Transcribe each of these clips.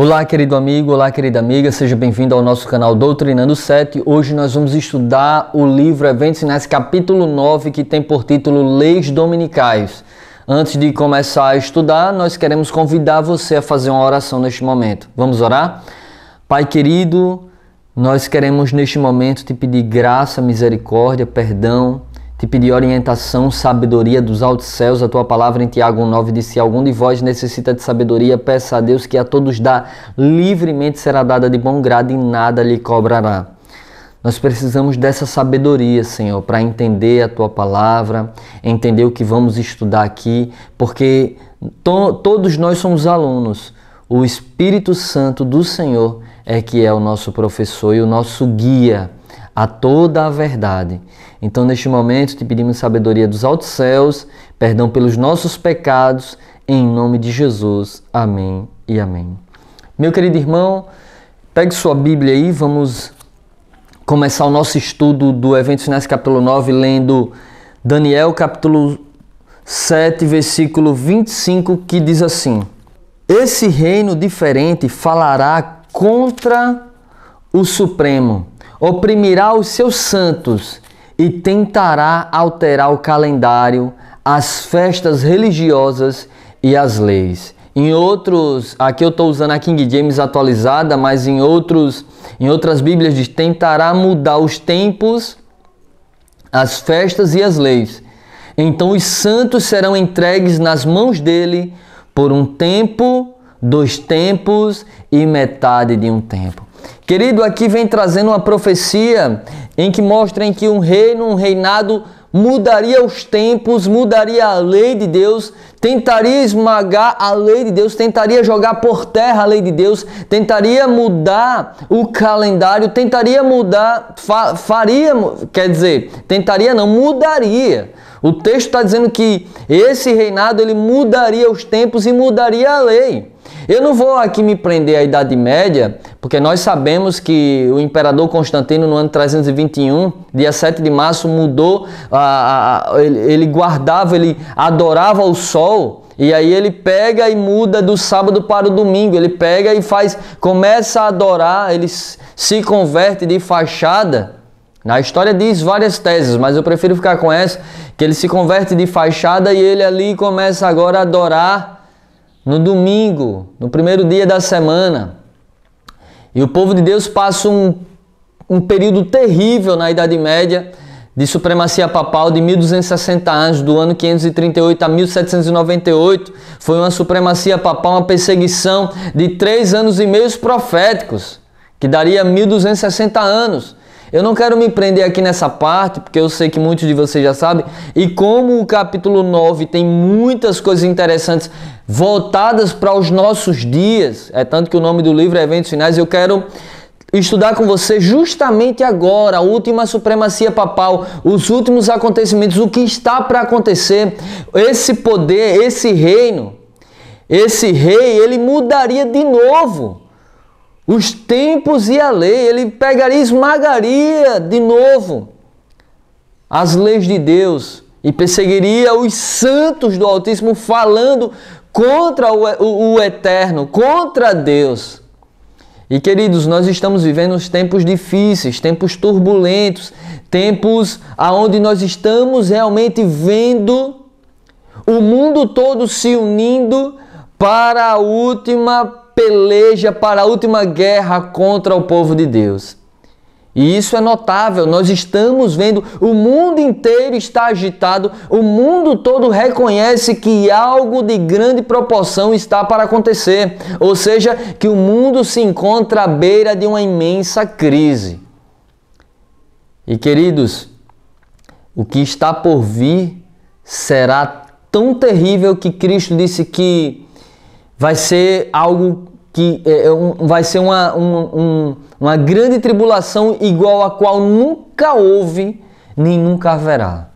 Olá, querido amigo, olá, querida amiga, seja bem-vindo ao nosso canal Doutrinando 7. Hoje nós vamos estudar o livro Eventos Finais, capítulo 9, que tem por título Leis Dominicais. Antes de começar a estudar, nós queremos convidar você a fazer uma oração neste momento. Vamos orar? Pai querido, nós queremos neste momento te pedir graça, misericórdia, perdão, te pedir orientação, sabedoria dos altos céus. A tua palavra em Tiago 1,9 diz: se algum de vós necessita de sabedoria, peça a Deus, que a todos dá, livremente será dada de bom grado e nada lhe cobrará. Nós precisamos dessa sabedoria, Senhor, para entender a tua palavra, entender o que vamos estudar aqui, porque todos nós somos alunos. O Espírito Santo do Senhor é que é o nosso professor e o nosso guia a toda a verdade. Então, neste momento, te pedimos sabedoria dos altos céus, perdão pelos nossos pecados, em nome de Jesus. Amém e amém. Meu querido irmão, pegue sua Bíblia aí, vamos começar o nosso estudo do Eventos Finais, capítulo 9, lendo Daniel, capítulo 7, versículo 25, que diz assim: esse reino diferente falará contra o Supremo, oprimirá os seus santos e tentará alterar o calendário, as festas religiosas e as leis. Em outros, aqui eu estou usando a King James atualizada, mas em outras Bíblias diz: tentará mudar os tempos, as festas e as leis. Então os santos serão entregues nas mãos dele por um tempo, 2 tempos e metade de um tempo. Querido, aqui vem trazendo uma profecia em que mostra em que um reinado mudaria os tempos, mudaria a lei de Deus, tentaria esmagar a lei de Deus, tentaria jogar por terra a lei de Deus, tentaria mudar o calendário, tentaria mudar, mudaria. O texto está dizendo que esse reinado ele mudaria os tempos e mudaria a lei. Eu não vou aqui me prender à Idade Média, porque nós sabemos que o imperador Constantino, no ano 321, dia 7 de março, mudou, ele adorava o sol, e aí ele pega e muda do sábado para o domingo, ele pega e começa a adorar, ele se converte de fachada. Na história diz várias teses, mas eu prefiro ficar com essa, que ele se converte de fachada e ele ali começa agora a adorar no domingo, no primeiro dia da semana. E o povo de Deus passa um período terrível na Idade Média, de supremacia papal de 1260 anos, do ano 538 a 1798. Foi uma supremacia papal, uma perseguição de 3 anos e meio proféticos, que daria 1260 anos. Eu não quero me prender aqui nessa parte, porque eu sei que muitos de vocês já sabem, e como o capítulo 9 tem muitas coisas interessantes voltadas para os nossos dias, é tanto que o nome do livro é Eventos Finais, eu quero estudar com você justamente agora, a última supremacia papal, os últimos acontecimentos, o que está para acontecer, esse poder, esse reino, esse rei, ele mudaria de novo os tempos e a lei, ele pegaria e esmagaria de novo as leis de Deus e perseguiria os santos do Altíssimo, falando contra o Eterno, contra Deus. E queridos, nós estamos vivendo uns tempos difíceis, tempos turbulentos, tempos onde nós estamos realmente vendo o mundo todo se unindo para a última peleja, para a última guerra contra o povo de Deus. E isso é notável, nós estamos vendo, o mundo inteiro está agitado, o mundo todo reconhece que algo de grande proporção está para acontecer, ou seja, que o mundo se encontra à beira de uma imensa crise. E queridos, o que está por vir será tão terrível que Cristo disse que vai ser algo que vai ser uma grande tribulação igual a qual nunca houve nem nunca haverá.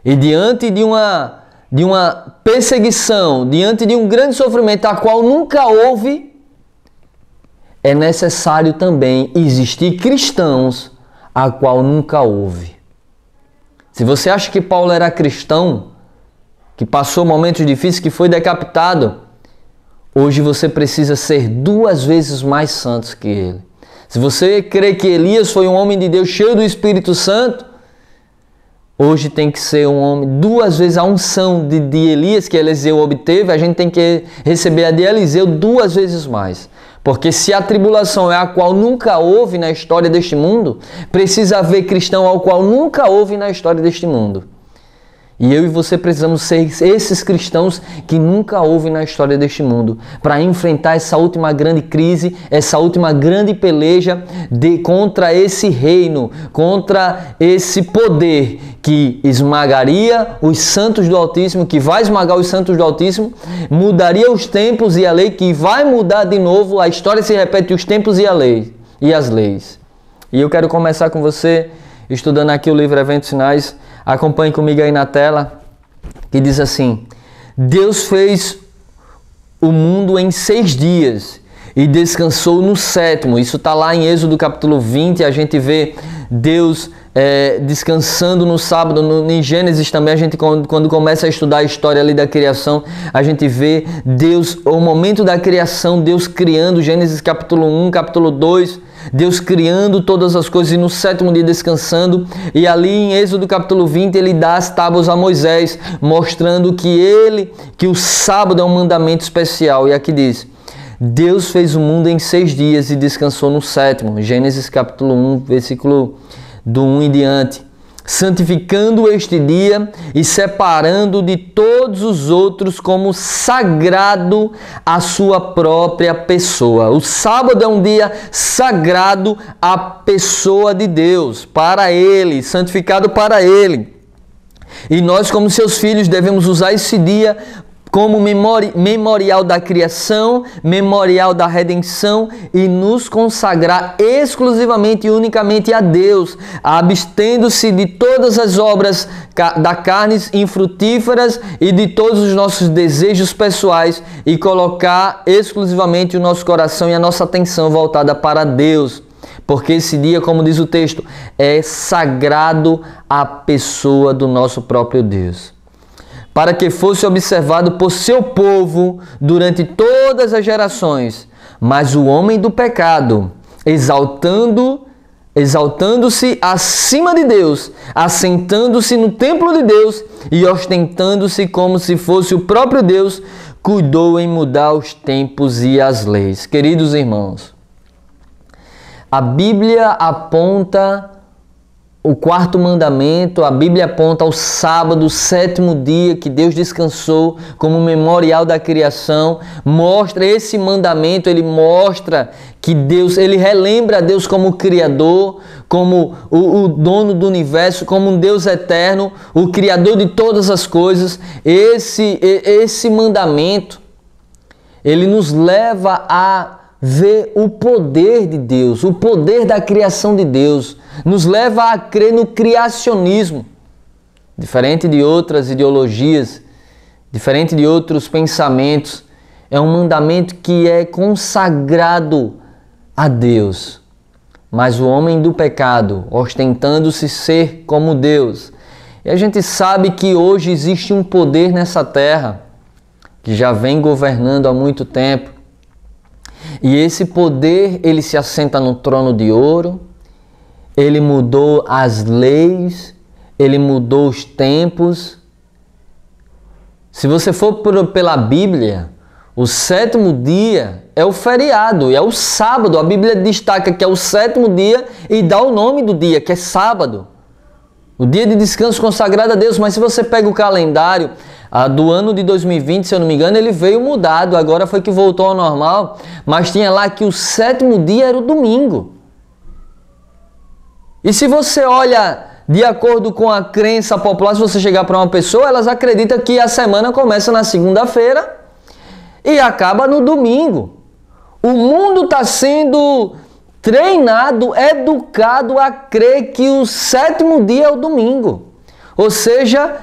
E diante de uma perseguição, diante de um grande sofrimento a qual nunca houve, é necessário também existir cristãos a qual nunca houve. Se você acha que Paulo era cristão, que passou momentos difíceis, que foi decapitado, Hoje você precisa ser 2 vezes mais santo que ele. Se você crê que Elias foi um homem de Deus cheio do Espírito Santo, hoje tem que ser um homem 2 vezes a unção de Elias que Eliseu obteve, a gente tem que receber a de Eliseu 2 vezes mais. Porque se a tribulação é a qual nunca houve na história deste mundo, precisa haver cristão ao qual nunca houve na história deste mundo. E eu e você precisamos ser esses cristãos que nunca houve na história deste mundo, para enfrentar essa última grande crise, essa última grande peleja contra esse reino, contra esse poder que esmagaria os santos do Altíssimo, que vai esmagar os santos do Altíssimo, mudaria os tempos e a lei, que vai mudar de novo, a história se repete, os tempos e a lei, e as leis. E eu quero começar com você, estudando aqui o livro Eventos Finais. Acompanhe comigo aí na tela, que diz assim: Deus fez o mundo em 6 dias e descansou no 7º. Isso está lá em Êxodo capítulo 20, a gente vê Deus descansando no sábado. Em Gênesis também, a gente quando começa a estudar a história ali da criação, a gente vê Deus, o momento da criação, Deus criando, Gênesis capítulo 1, capítulo 2, Deus criando todas as coisas e no 7º dia descansando. E ali em Êxodo capítulo 20 ele dá as tábuas a Moisés, mostrando que o sábado é um mandamento especial. E aqui diz: Deus fez o mundo em 6 dias e descansou no 7º. Gênesis capítulo 1, versículo do 1 em diante. Santificando este dia e separando de todos os outros como sagrado a sua própria pessoa. O sábado é um dia sagrado à pessoa de Deus, para Ele, santificado para Ele. E nós, como seus filhos, devemos usar esse dia como memorial da criação, memorial da redenção, e nos consagrar exclusivamente e unicamente a Deus, abstendo-se de todas as obras da carne infrutíferas e de todos os nossos desejos pessoais, e colocar exclusivamente o nosso coração e a nossa atenção voltada para Deus. Porque esse dia, como diz o texto, é sagrado à pessoa do nosso próprio Deus, para que fosse observado por seu povo durante todas as gerações. Mas o homem do pecado, exaltando-se acima de Deus, assentando-se no templo de Deus e ostentando-se como se fosse o próprio Deus, cuidou em mudar os tempos e as leis. Queridos irmãos, a Bíblia aponta o 4º mandamento, a Bíblia aponta ao sábado, o 7º dia que Deus descansou como memorial da criação. Mostra esse mandamento, ele mostra que Deus, ele relembra a Deus como Criador, como o dono do universo, como um Deus eterno, o Criador de todas as coisas. Esse mandamento, ele nos leva a ver o poder de Deus, o poder da criação de Deus, nos leva a crer no criacionismo. Diferente de outras ideologias, diferente de outros pensamentos, é um mandamento que é consagrado a Deus. Mas o homem do pecado, ostentando-se ser como Deus. E a gente sabe que hoje existe um poder nessa terra, que já vem governando há muito tempo. E esse poder, ele se assenta no trono de ouro, ele mudou as leis, ele mudou os tempos. Se você for pela Bíblia, o 7º dia é o feriado, é o sábado. A Bíblia destaca que é o 7º dia e dá o nome do dia, que é sábado. O dia de descanso consagrado a Deus. Mas se você pega o calendário do ano de 2020, se eu não me engano, ele veio mudado, agora foi que voltou ao normal, mas tinha lá que o 7º dia era o domingo. E se você olha de acordo com a crença popular, se você chegar para uma pessoa, elas acreditam que a semana começa na segunda-feira e acaba no domingo. O mundo está sendo treinado, educado a crer que o 7º dia é o domingo. Ou seja,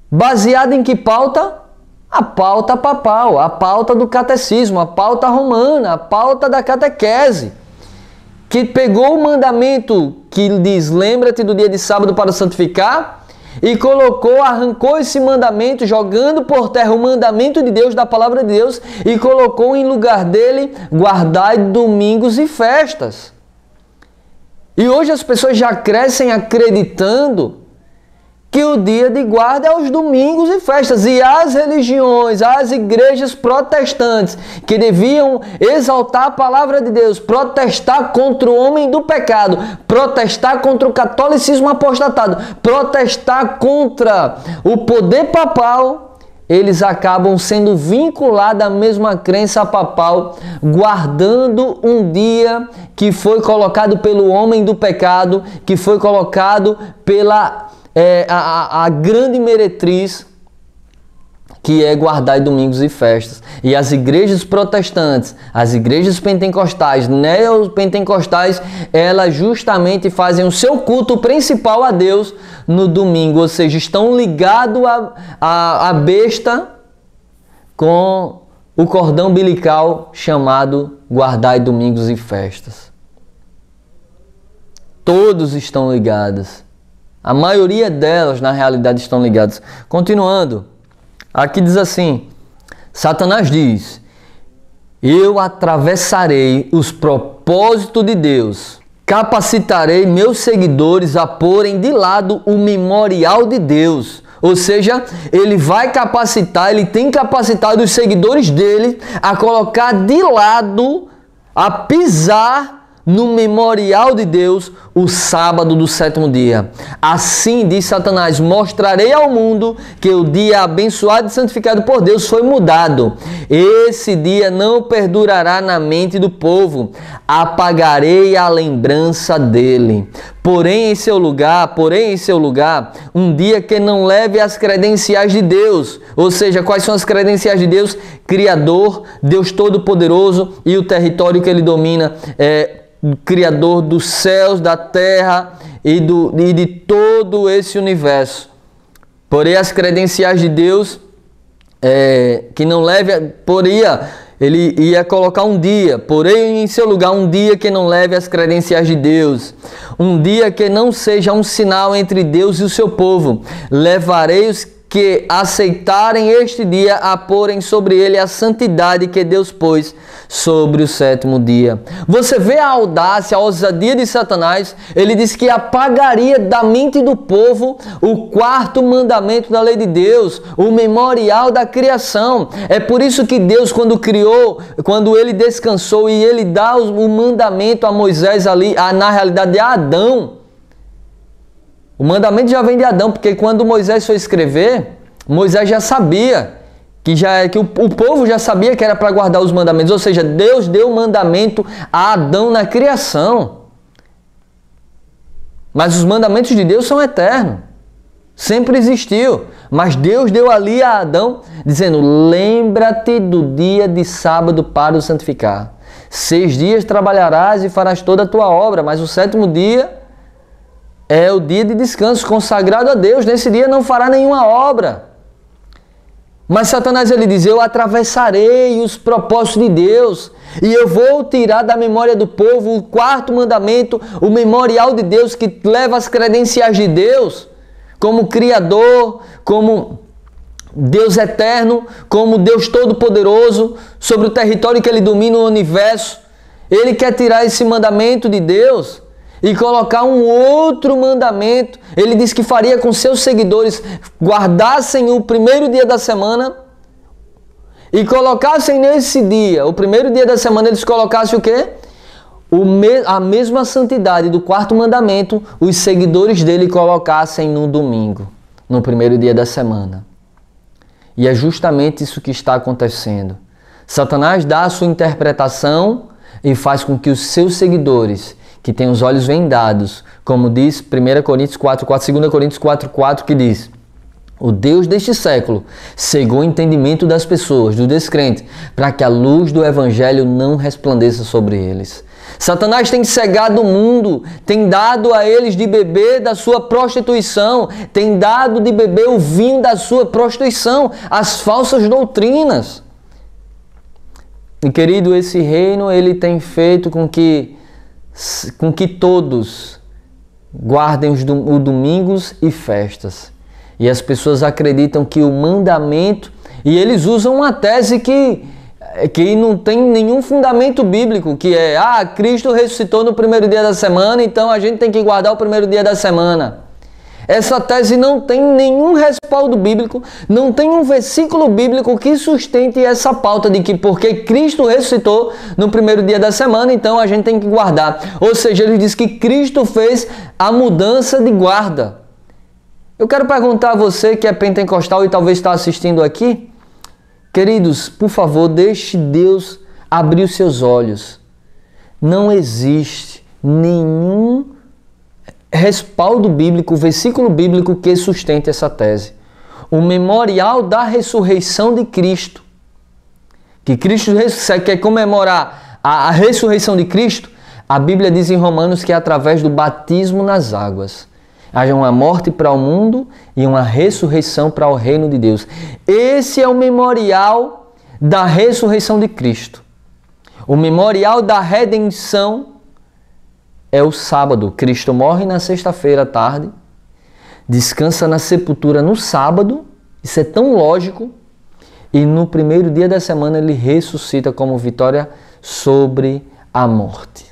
baseado em que pauta? A pauta papal, a pauta do catecismo, a pauta romana, a pauta da catequese, que pegou o mandamento que diz: lembra-te do dia de sábado para santificar, e colocou, arrancou esse mandamento, jogando por terra o mandamento de Deus, da palavra de Deus, e colocou em lugar dele, guardai domingos e festas. E hoje as pessoas já crescem acreditando que o dia de guarda é os domingos e festas. E as religiões, as igrejas protestantes, que deviam exaltar a palavra de Deus, protestar contra o homem do pecado, protestar contra o catolicismo apostatado, protestar contra o poder papal, eles acabam sendo vinculados à mesma crença papal, guardando um dia que foi colocado pelo homem do pecado, que foi colocado pela a grande meretriz, que é guardar domingos e festas. E as igrejas protestantes, as igrejas pentecostais, neopentecostais, elas justamente fazem o seu culto principal a Deus no domingo, ou seja, estão ligados à besta com o cordão umbilical chamado guardar domingos e festas. Todos estão ligados. A maioria delas, na realidade, estão ligadas. Continuando, aqui diz assim, Satanás diz, eu atravessarei os propósitos de Deus, capacitarei meus seguidores a porem de lado o memorial de Deus. Ou seja, ele vai capacitar, ele tem capacitado os seguidores dele a colocar de lado, a pisar no memorial de Deus o sábado do sétimo dia. Assim, diz Satanás, mostrarei ao mundo que o dia abençoado e santificado por Deus foi mudado. Esse dia não perdurará na mente do povo. Apagarei a lembrança dele. Porém, em seu lugar, um dia que não leve as credenciais de Deus. Ou seja, quais são as credenciais de Deus? Criador, Deus Todo-Poderoso, e o território que ele domina Criador dos céus, da terra e de todo esse universo. Porém, as credenciais de Deus, que não leve, ele ia colocar um dia, porém em seu lugar um dia que não leve as credenciais de Deus, um dia que não seja um sinal entre Deus e o seu povo. Levarei os que aceitarem este dia a porem sobre ele a santidade que Deus pôs sobre o sétimo dia. Você vê a audácia, a ousadia de Satanás. Ele disse que apagaria da mente do povo o quarto mandamento da lei de Deus, o memorial da criação. É por isso que Deus, quando ele descansou e ele dá o mandamento a Moisés ali, na realidade a Adão. O mandamento já vem de Adão, porque quando Moisés foi escrever, Moisés já sabia que o povo já sabia que era para guardar os mandamentos. Ou seja, Deus deu o mandamento a Adão na criação. Mas os mandamentos de Deus são eternos. Sempre existiu. Mas Deus deu ali a Adão, dizendo, lembra-te do dia de sábado para o santificar. 6 dias trabalharás e farás toda a tua obra, mas o sétimo dia é o dia de descanso consagrado a Deus. Nesse dia não fará nenhuma obra. Mas Satanás, ele diz, eu atravessarei os propósitos de Deus e eu vou tirar da memória do povo o quarto mandamento, o memorial de Deus que leva as credenciais de Deus como Criador, como Deus eterno, como Deus Todo-Poderoso, sobre o território que ele domina o universo. Ele quer tirar esse mandamento de Deus e colocar um outro mandamento. Ele disse que faria com seus seguidores guardassem o primeiro dia da semana e colocassem nesse dia, o primeiro dia da semana, eles colocassem o quê? A mesma santidade do quarto mandamento, os seguidores dele colocassem no domingo, no primeiro dia da semana. E é justamente isso que está acontecendo. Satanás dá a sua interpretação e faz com que os seus seguidores, que têm os olhos vendados, como diz 1 Coríntios 4:4, 2 Coríntios 4:4, que diz, o Deus deste século cegou o entendimento das pessoas, do descrente, para que a luz do Evangelho não resplandeça sobre eles. Satanás tem cegado o mundo, tem dado a eles de beber da sua prostituição, tem dado de beber o vinho da sua prostituição, as falsas doutrinas. E querido, esse reino, ele tem feito com que todos guardem os domingos e festas. E as pessoas acreditam que o mandamento, e eles usam uma tese que não tem nenhum fundamento bíblico, que é, Cristo ressuscitou no primeiro dia da semana, então a gente tem que guardar o primeiro dia da semana. Essa tese não tem nenhum respaldo bíblico, não tem um versículo bíblico que sustente essa pauta de que porque Cristo ressuscitou no primeiro dia da semana, então a gente tem que guardar. Ou seja, ele diz que Cristo fez a mudança de guarda. Eu quero perguntar a você que é pentecostal e talvez está assistindo aqui, queridos, por favor, deixe Deus abrir os seus olhos. Não existe nenhum respaldo bíblico, versículo bíblico que sustente essa tese. O memorial da ressurreição de Cristo, que Cristo quer comemorar a ressurreição de Cristo, a Bíblia diz em Romanos que é através do batismo nas águas. Haja uma morte para o mundo e uma ressurreição para o reino de Deus. Esse é o memorial da ressurreição de Cristo. O memorial da redenção é o sábado. Cristo morre na sexta-feira à tarde, descansa na sepultura no sábado, isso é tão lógico, e no primeiro dia da semana ele ressuscita como vitória sobre a morte.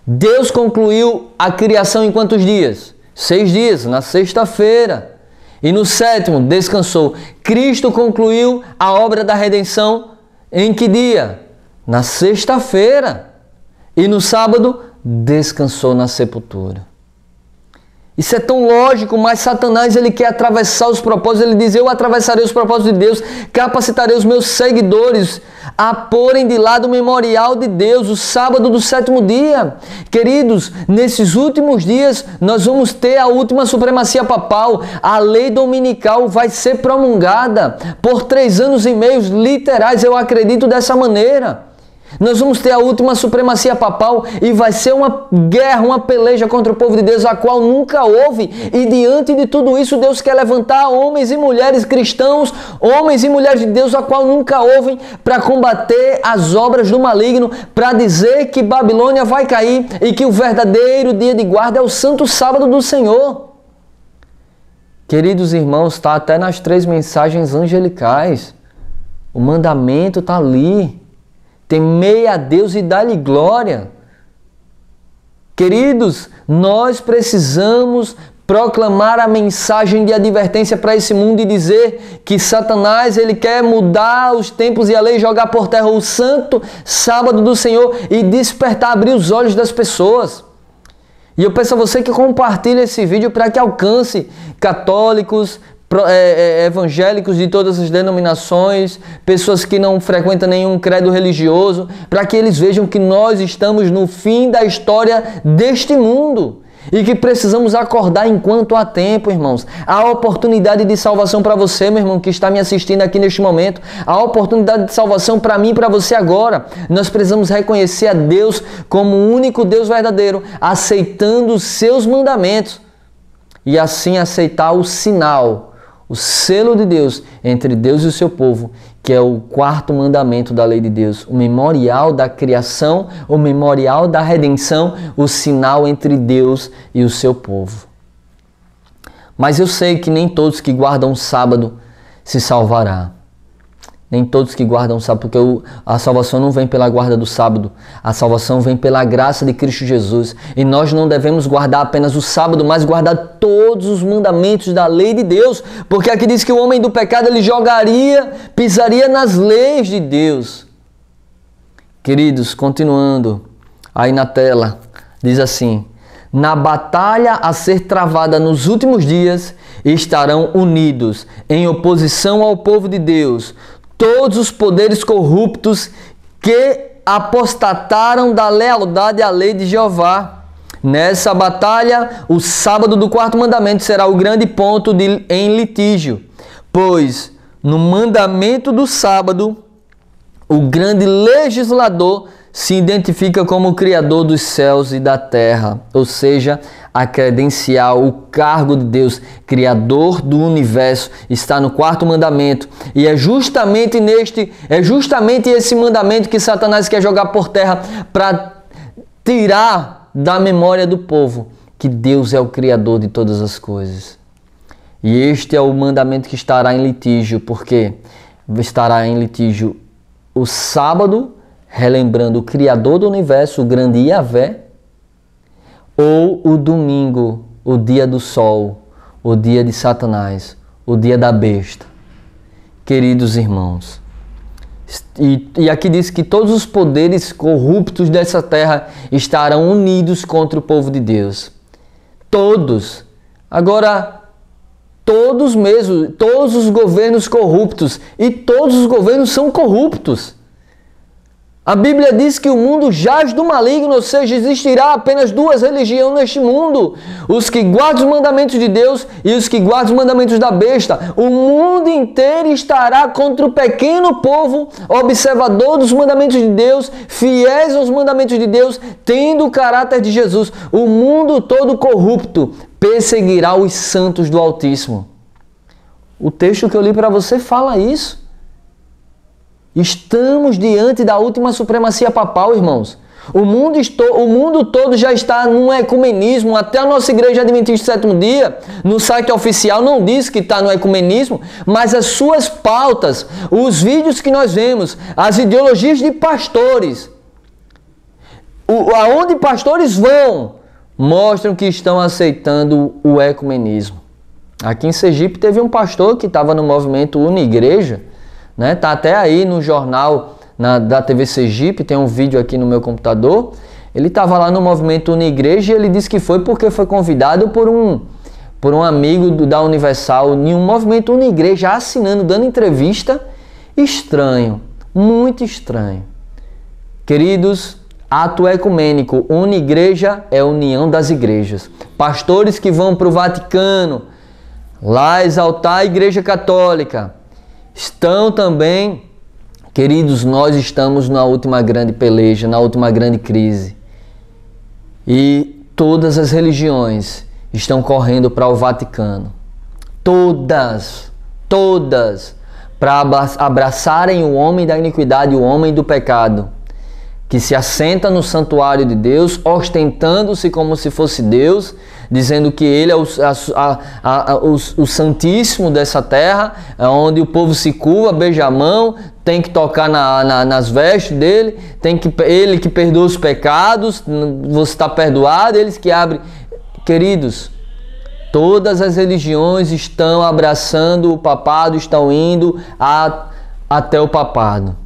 Deus concluiu a criação em quantos dias? 6 dias, na sexta-feira. E no sétimo, descansou. Cristo concluiu a obra da redenção em que dia? Na sexta-feira. E no sábado, descansou na sepultura. Isso é tão lógico, mas Satanás ele quer atravessar os propósitos. Ele diz, eu atravessarei os propósitos de Deus, capacitarei os meus seguidores a porem de lado o memorial de Deus, o sábado do sétimo dia. Queridos, nesses últimos dias nós vamos ter a última supremacia papal. A lei dominical vai ser promulgada por 3 anos e meio literais, eu acredito dessa maneira. Nós vamos ter a última supremacia papal e vai ser uma guerra, uma peleja contra o povo de Deus, a qual nunca houve. E diante de tudo isso, Deus quer levantar homens e mulheres cristãos, homens e mulheres de Deus, a qual nunca houve, para combater as obras do maligno, para dizer que Babilônia vai cair e que o verdadeiro dia de guarda é o santo sábado do Senhor. Queridos irmãos, está até nas 3 mensagens angelicais. O mandamento está ali. Temei a Deus e dá-lhe glória. Queridos, nós precisamos proclamar a mensagem de advertência para esse mundo e dizer que Satanás ele quer mudar os tempos e a lei, jogar por terra o santo sábado do Senhor e despertar, abrir os olhos das pessoas. E eu peço a você que compartilhe esse vídeo para que alcance católicos, evangélicos de todas as denominações, pessoas que não frequentam nenhum credo religioso, para que eles vejam que nós estamos no fim da história deste mundo e que precisamos acordar enquanto há tempo, irmãos. Há oportunidade de salvação para você, meu irmão, que está me assistindo aqui neste momento. Há oportunidade de salvação para mim e para você agora. Nós precisamos reconhecer a Deus como o único Deus verdadeiro, aceitando os seus mandamentos e assim aceitar o sinal, o selo de Deus entre Deus e o seu povo, que é o 4º mandamento da lei de Deus, o memorial da criação, o memorial da redenção, o sinal entre Deus e o seu povo. Mas eu sei que nem todos que guardam o sábado se salvará. Nem todos que guardam o sábado, porque a salvação não vem pela guarda do sábado, a salvação vem pela graça de Cristo Jesus. E nós não devemos guardar apenas o sábado, mas guardar todos os mandamentos da lei de Deus, porque aqui diz que o homem do pecado ele pisaria nas leis de Deus. Queridos, continuando aí na tela, diz assim: na batalha a ser travada nos últimos dias, estarão unidos em oposição ao povo de Deus todos os poderes corruptos que apostataram da lealdade à lei de Jeová. Nessa batalha, o sábado do 4º mandamento será o grande ponto em litígio, pois no mandamento do sábado, o grande legislador se identifica como o Criador dos céus e da terra, ou seja, a credencial, o cargo de Deus, Criador do universo, está no 4º mandamento. E é justamente esse mandamento que Satanás quer jogar por terra para tirar da memória do povo que Deus é o Criador de todas as coisas. E este é o mandamento que estará em litígio, porque estará em litígio o sábado, relembrando o Criador do Universo, o grande Yahvé, ou o domingo, o dia do sol, o dia de Satanás, o dia da besta. Queridos irmãos, e aqui diz que todos os poderes corruptos dessa terra estarão unidos contra o povo de Deus. Todos. Agora, todos mesmo, todos os governos corruptos, e todos os governos são corruptos. A Bíblia diz que o mundo jaz do maligno, ou seja, existirá apenas duas religiões neste mundo: os que guardam os mandamentos de Deus e os que guardam os mandamentos da besta. O mundo inteiro estará contra o pequeno povo, observador dos mandamentos de Deus, fiéis aos mandamentos de Deus, tendo o caráter de Jesus. O mundo todo corrupto perseguirá os santos do Altíssimo. O texto que eu li para você fala isso. Estamos diante da última supremacia papal, irmãos. O mundo todo já está num ecumenismo. Até a nossa Igreja Adventista do Sétimo Dia, no site oficial, não diz que está no ecumenismo, mas as suas pautas, os vídeos que nós vemos, as ideologias de pastores, aonde pastores vão, mostram que estão aceitando o ecumenismo. Aqui em Sergipe teve um pastor que estava no movimento Unigreja, né? Tá até aí no jornal da TV Sergipe, tem um vídeo aqui no meu computador. Ele estava lá no movimento Unigreja e ele disse que foi porque foi convidado por um amigo da Universal em um movimento Unigreja, assinando, dando entrevista. Estranho, muito estranho. Queridos, ato ecumênico, Unigreja é a união das igrejas. Pastores que vão para o Vaticano, lá exaltar a Igreja Católica, estão também, queridos, nós estamos na última grande peleja, na última grande crise. E todas as religiões estão correndo para o Vaticano. Todas, para abraçarem o homem da iniquidade, o homem do pecado, que se assenta no santuário de Deus, ostentando-se como se fosse Deus, dizendo que Ele é o Santíssimo dessa terra, onde o povo se curva, beija a mão, tem que tocar nas vestes dele, Ele que perdoa os pecados, você está perdoado, eles que abrem. Queridos, todas as religiões estão abraçando o papado, estão indo até o papado.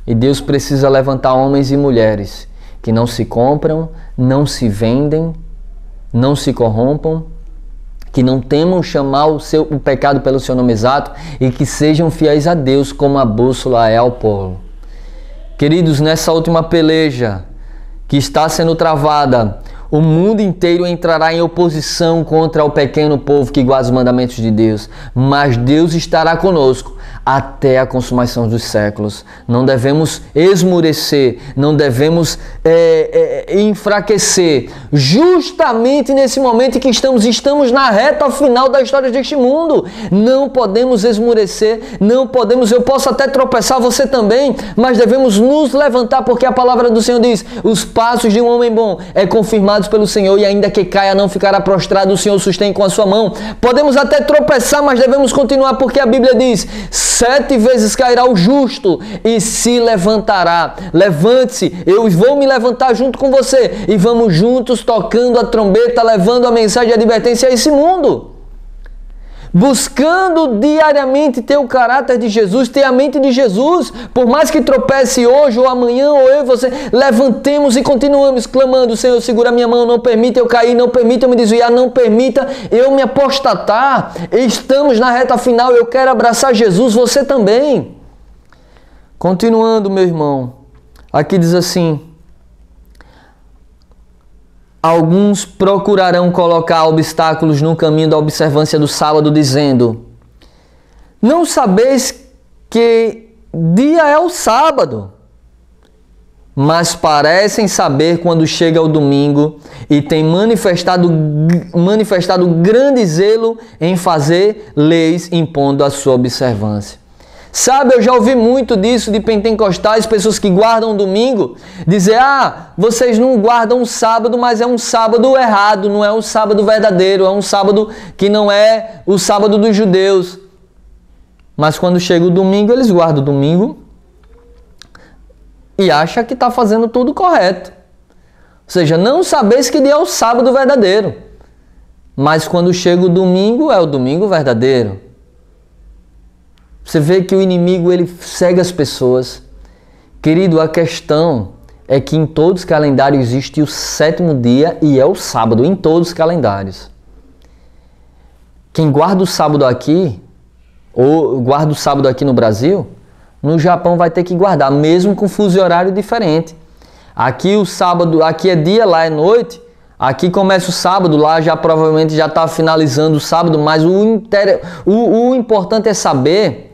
E Deus precisa levantar homens e mulheres que não se compram, não se vendem, não se corrompam, que não temam chamar o pecado pelo seu nome exato e que sejam fiéis a Deus como a bússola é ao polo. Queridos, nessa última peleja que está sendo travada, o mundo inteiro entrará em oposição contra o pequeno povo que guarda os mandamentos de Deus, mas Deus estará conosco até a consumação dos séculos. Não devemos esmurecer, não devemos enfraquecer. Justamente nesse momento em que estamos na reta final da história deste mundo, não podemos esmurecer, não podemos, eu posso até tropeçar, você também, mas devemos nos levantar, porque a palavra do Senhor diz: os passos de um homem bom é confirmados pelo Senhor, e ainda que caia não ficará prostrado, o Senhor sustém com a sua mão. Podemos até tropeçar, mas devemos continuar, porque a Bíblia diz: 7 vezes cairá o justo e se levantará. Levante-se, eu vou me levantar junto com você e vamos juntos tocando a trombeta, levando a mensagem de advertência a esse mundo. Buscando diariamente ter o caráter de Jesus, ter a mente de Jesus. Por mais que tropece hoje ou amanhã, ou eu e você, levantemos e continuamos clamando: Senhor, segura a minha mão, não permita eu cair, não permita eu me desviar, não permita eu me apostatar. Estamos na reta final, eu quero abraçar Jesus, você também. Continuando, meu irmão, aqui diz assim: alguns procurarão colocar obstáculos no caminho da observância do sábado, dizendo: não sabeis que dia é o sábado? Mas parecem saber quando chega o domingo e têm manifestado grande zelo em fazer leis impondo a sua observância. Sabe, eu já ouvi muito disso de pentecostais, pessoas que guardam domingo, dizer, vocês não guardam o sábado, mas é um sábado errado, não é um sábado verdadeiro, é um sábado que não é o sábado dos judeus. Mas quando chega o domingo, eles guardam o domingo e acham que está fazendo tudo correto. Ou seja, não sabeis que dia é o sábado verdadeiro. Mas quando chega o domingo, é o domingo verdadeiro. Você vê que o inimigo, ele cega as pessoas. Querido, a questão é que em todos os calendários existe o 7º dia e é o sábado, em todos os calendários. Quem guarda o sábado aqui, ou guarda o sábado aqui no Brasil, no Japão vai ter que guardar, mesmo com fuso horário diferente. Aqui o sábado, aqui é dia, lá é noite. Aqui começa o sábado, lá já provavelmente já está finalizando o sábado, mas o importante é saber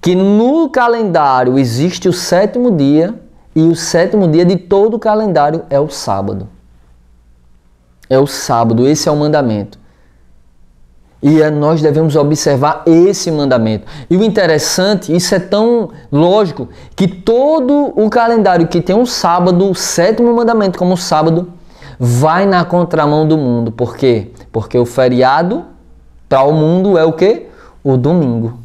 que no calendário existe o 7º dia e o 7º dia de todo o calendário é o sábado. É o sábado, esse é o mandamento. E nós devemos observar esse mandamento. E o interessante, isso é tão lógico, que todo o calendário que tem um sábado, o 7º mandamento como sábado, vai na contramão do mundo. Por quê? Porque o feriado para o mundo é o quê? O domingo.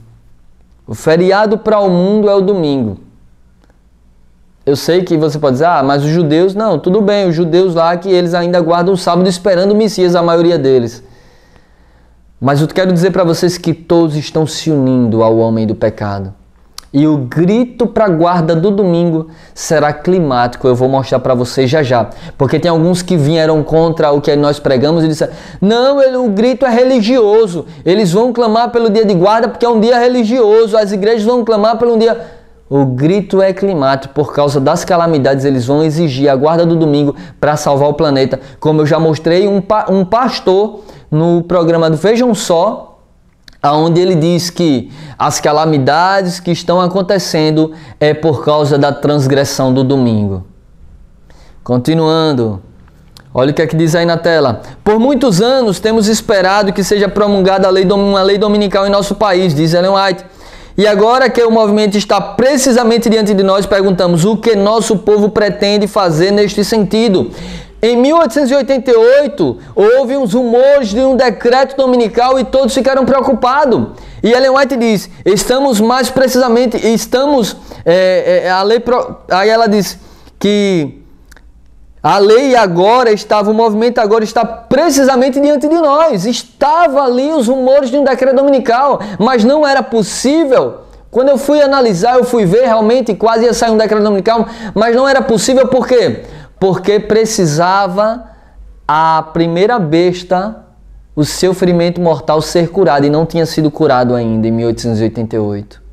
O feriado para o mundo é o domingo. Eu sei que você pode dizer, mas os judeus, não, tudo bem, os judeus lá que eles ainda guardam o sábado esperando o Messias, a maioria deles. Mas eu quero dizer para vocês que todos estão se unindo ao homem do pecado. E o grito para a guarda do domingo será climático. Eu vou mostrar para vocês já já. Porque tem alguns que vieram contra o que nós pregamos e disseram, não, o grito é religioso. Eles vão clamar pelo dia de guarda porque é um dia religioso. As igrejas vão clamar pelo dia... O grito é climático. Por causa das calamidades, eles vão exigir a guarda do domingo para salvar o planeta. Como eu já mostrei, um pastor no programa do Vejam Só, onde ele diz que as calamidades que estão acontecendo é por causa da transgressão do domingo. Continuando, olha o que é que diz aí na tela. Por muitos anos temos esperado que seja promulgada uma lei dominical em nosso país, diz Ellen White. E agora que o movimento está precisamente diante de nós, perguntamos o que nosso povo pretende fazer neste sentido. Em 1888, houve uns rumores de um decreto dominical e todos ficaram preocupados. E Ellen White diz, aí ela diz que a lei agora o movimento agora está precisamente diante de nós. Estava ali os rumores de um decreto dominical, mas não era possível. Quando eu fui analisar, eu fui ver, realmente quase ia sair um decreto dominical, mas não era possível, por quê? Porque precisava a primeira besta, o seu ferimento mortal ser curado, e não tinha sido curado ainda em 1888.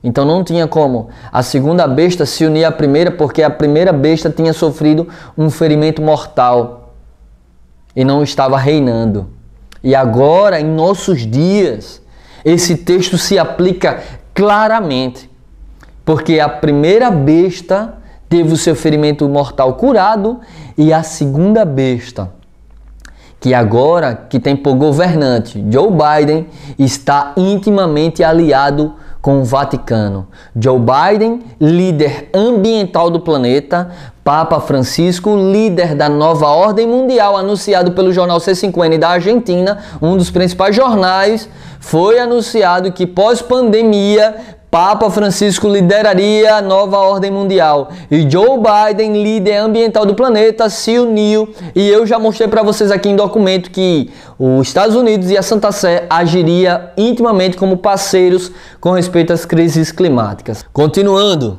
Então não tinha como a segunda besta se unir à primeira, porque a primeira besta tinha sofrido um ferimento mortal e não estava reinando. E agora, em nossos dias, esse texto se aplica claramente, porque a primeira besta teve o seu ferimento mortal curado e a segunda besta, que agora que tem por governante Joe Biden, está intimamente aliado com o Vaticano. Joe Biden, líder ambiental do planeta, Papa Francisco, líder da nova ordem mundial, anunciado pelo jornal C5N da Argentina, um dos principais jornais, foi anunciado que pós-pandemia, Papa Francisco lideraria a nova ordem mundial. E Joe Biden, líder ambiental do planeta, se uniu. E eu já mostrei para vocês aqui em documento que os Estados Unidos e a Santa Sé agiria intimamente como parceiros com respeito às crises climáticas. Continuando,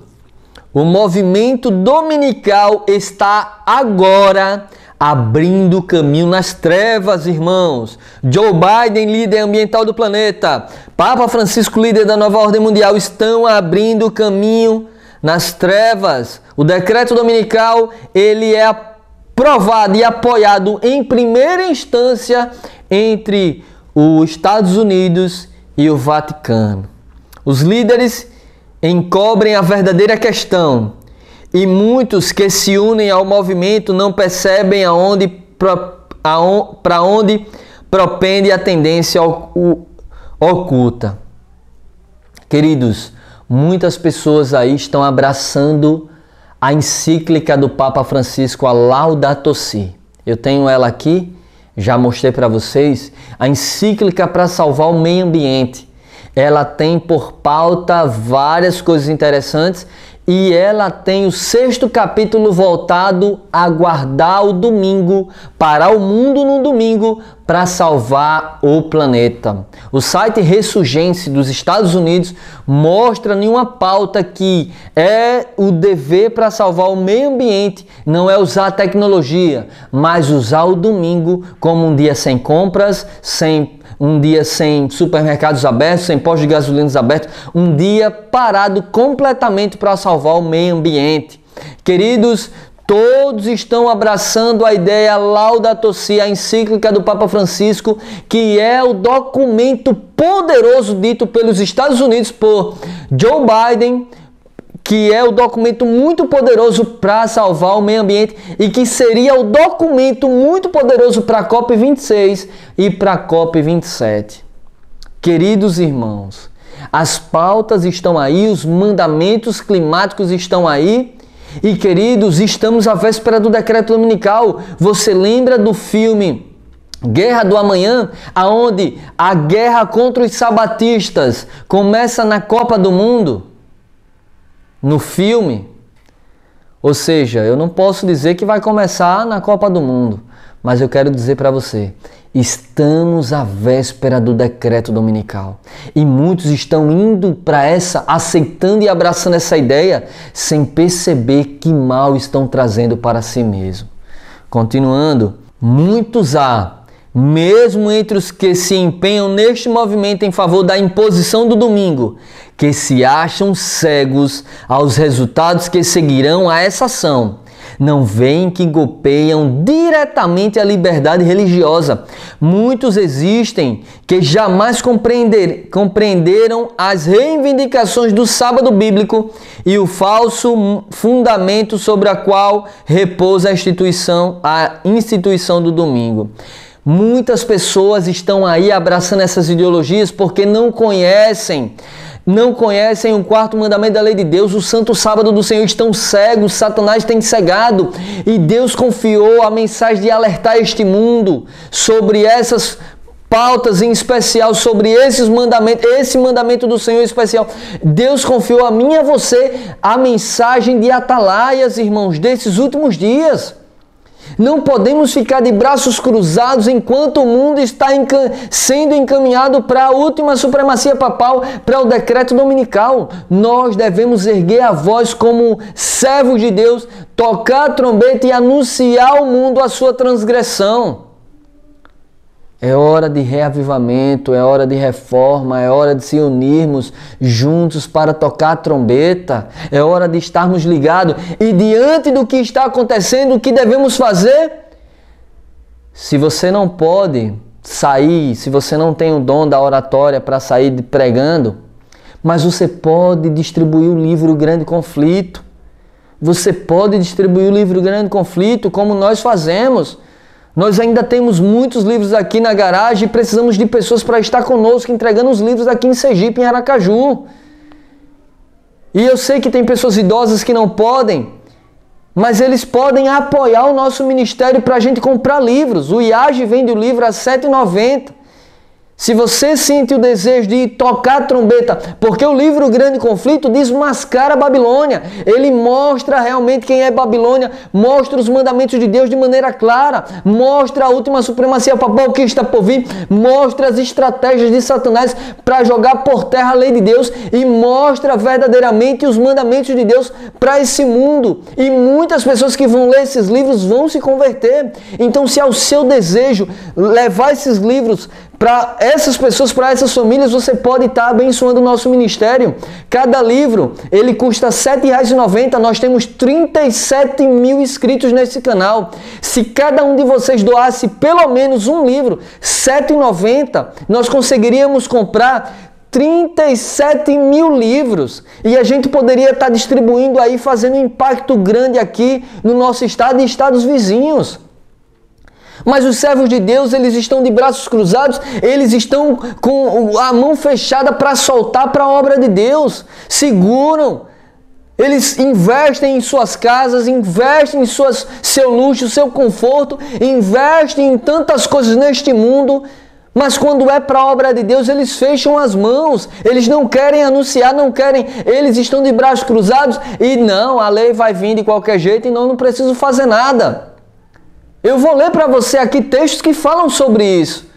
o movimento dominical está agora abrindo caminho nas trevas, irmãos. Joe Biden, líder ambiental do planeta, Papa Francisco, líder da nova ordem mundial, estão abrindo caminho nas trevas. O decreto dominical, ele é aprovado e apoiado em primeira instância entre os Estados Unidos e o Vaticano. Os líderes encobrem a verdadeira questão. E muitos que se unem ao movimento não percebem para onde propende a tendência oculta. Queridos, muitas pessoas aí estão abraçando a encíclica do Papa Francisco, a Laudato Si. Eu tenho ela aqui, já mostrei para vocês, a encíclica para salvar o meio ambiente. Ela tem por pauta várias coisas interessantes e ela tem o 6º capítulo voltado a guardar o domingo, parar o mundo no domingo para salvar o planeta. O site Ressurgence dos Estados Unidos mostra em uma pauta que é o dever para salvar o meio ambiente, não é usar a tecnologia, mas usar o domingo como um dia sem compras, um dia sem supermercados abertos, sem postos de gasolina abertos, um dia parado completamente para salvar o meio ambiente. Queridos, todos estão abraçando a ideia Laudato Si, a encíclica do Papa Francisco, que é o documento poderoso dito pelos Estados Unidos por Joe Biden, que é o documento muito poderoso para salvar o meio ambiente e que seria o documento muito poderoso para a COP26 e para a COP27. Queridos irmãos, as pautas estão aí, os mandamentos climáticos estão aí e, queridos, estamos à véspera do decreto dominical. Você lembra do filme Guerra do Amanhã, aonde a guerra contra os sabatistas começa na Copa do Mundo? No filme, ou seja, eu não posso dizer que vai começar na Copa do Mundo, mas eu quero dizer para você, estamos à véspera do decreto dominical e muitos estão indo para aceitando e abraçando essa ideia sem perceber que mal estão trazendo para si mesmo. Continuando, muitos há, mesmo entre os que se empenham neste movimento em favor da imposição do domingo, que se acham cegos aos resultados que seguirão a essa ação. Não veem que golpeiam diretamente a liberdade religiosa. Muitos existem que jamais compreenderam as reivindicações do sábado bíblico e o falso fundamento sobre a qual repousa a instituição do domingo. Muitas pessoas estão aí abraçando essas ideologias porque não conhecem o 4º mandamento da lei de Deus, o santo sábado do Senhor. Estão cegos, Satanás tem cegado e Deus confiou a mensagem de alertar este mundo sobre essas pautas, em especial sobre esses mandamentos, esse mandamento do Senhor em especial. Deus confiou a mim e a você a mensagem de atalaias, irmãos, desses últimos dias. Não podemos ficar de braços cruzados enquanto o mundo está sendo encaminhado para a última supremacia papal, para o decreto dominical. Nós devemos erguer a voz como servos de Deus, tocar a trombeta e anunciar ao mundo a sua transgressão. É hora de reavivamento, é hora de reforma, é hora de se unirmos juntos para tocar a trombeta, é hora de estarmos ligados. E diante do que está acontecendo, o que devemos fazer? Se você não pode sair, se você não tem o dom da oratória para sair pregando, mas você pode distribuir o livro Grande Conflito. Você pode distribuir o livro Grande Conflito, como nós fazemos. Nós ainda temos muitos livros aqui na garagem e precisamos de pessoas para estar conosco entregando os livros aqui em Sergipe, em Aracaju. E eu sei que tem pessoas idosas que não podem, mas eles podem apoiar o nosso ministério para a gente comprar livros. O IAGE vende o livro a R$ 7,90. Se você sente o desejo de tocar a trombeta, porque o livro Grande Conflito desmascara a Babilônia. Ele mostra realmente quem é Babilônia, mostra os mandamentos de Deus de maneira clara, mostra a última supremacia papal que está por vir, mostra as estratégias de Satanás para jogar por terra a lei de Deus e mostra verdadeiramente os mandamentos de Deus para esse mundo. E muitas pessoas que vão ler esses livros vão se converter. Então, se é o seu desejo levar esses livros para essas pessoas, para essas famílias, você pode estar abençoando o nosso ministério. Cada livro, ele custa R$ 7,90. Nós temos 37 mil inscritos nesse canal. Se cada um de vocês doasse pelo menos um livro, R$ 7,90, nós conseguiríamos comprar 37 mil livros. E a gente poderia estar distribuindo aí, fazendo um impacto grande aqui no nosso estado e estados vizinhos. Mas os servos de Deus, eles estão de braços cruzados, eles estão com a mão fechada para soltar para a obra de Deus. Seguram. Eles investem em suas casas, investem em seu luxo, seu conforto, investem em tantas coisas neste mundo, mas quando é para a obra de Deus, eles fecham as mãos, eles não querem anunciar, não querem, eles estão de braços cruzados e não, a lei vai vir de qualquer jeito e não preciso fazer nada. Eu vou ler para você aqui textos que falam sobre isso.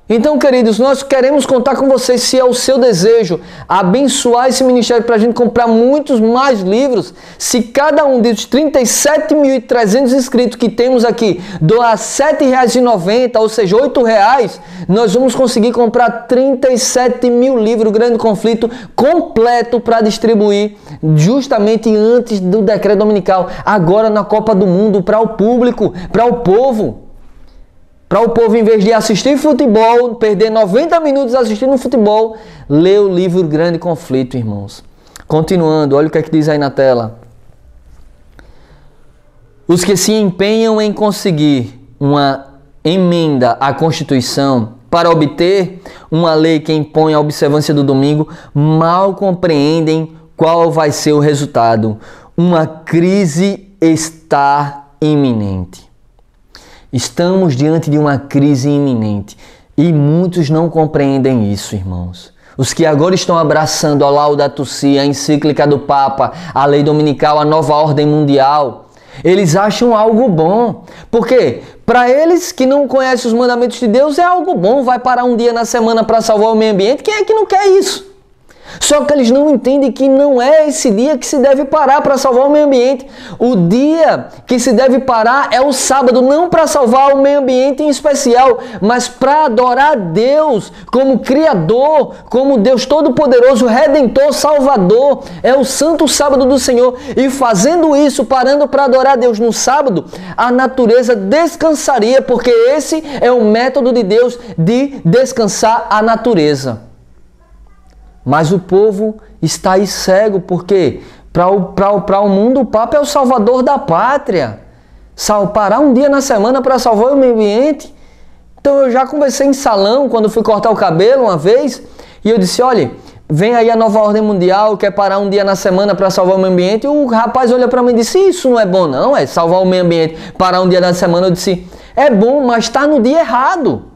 Então, queridos, nós queremos contar com vocês, se é o seu desejo, abençoar esse ministério para a gente comprar muitos mais livros. Se cada um dos 37.300 inscritos que temos aqui doar R$ 7,90, ou seja, R$ 8,00, nós vamos conseguir comprar 37 mil livros, Grande Conflito, completo para distribuir justamente antes do decreto dominical, agora na Copa do Mundo, para o público, para o povo. Para o povo, em vez de assistir futebol, perder 90 minutos assistindo futebol, ler o livro Grande Conflito, irmãos. Continuando, olha o que é que diz aí na tela. Os que se empenham em conseguir uma emenda à Constituição para obter uma lei que impõe a observância do domingo, mal compreendem qual vai ser o resultado. Uma crise está iminente. Estamos diante de uma crise iminente e muitos não compreendem isso, irmãos. Os que agora estão abraçando a Laudato Si, a encíclica do Papa, a lei dominical, a nova ordem mundial, eles acham algo bom. Por quê? Para eles que não conhecem os mandamentos de Deus é algo bom, vai parar um dia na semana para salvar o meio ambiente. Quem é que não quer isso? Só que eles não entendem que não é esse dia que se deve parar para salvar o meio ambiente. O dia que se deve parar é o sábado, não para salvar o meio ambiente em especial, mas para adorar a Deus como Criador, como Deus Todo-Poderoso, Redentor, Salvador. É o santo sábado do Senhor. E fazendo isso, parando para adorar a Deus no sábado, a natureza descansaria, porque esse é o método de Deus de descansar a natureza. Mas o povo está aí cego, porque para o mundo o Papa é o salvador da pátria. Parar um dia na semana para salvar o meio ambiente. Então eu já conversei em salão, quando fui cortar o cabelo uma vez, e eu disse, olha, vem aí a nova ordem mundial, quer parar um dia na semana para salvar o meio ambiente. E o rapaz olha para mim e disse, isso não é bom não, é salvar o meio ambiente, parar um dia na semana. Eu disse, é bom, mas está no dia errado.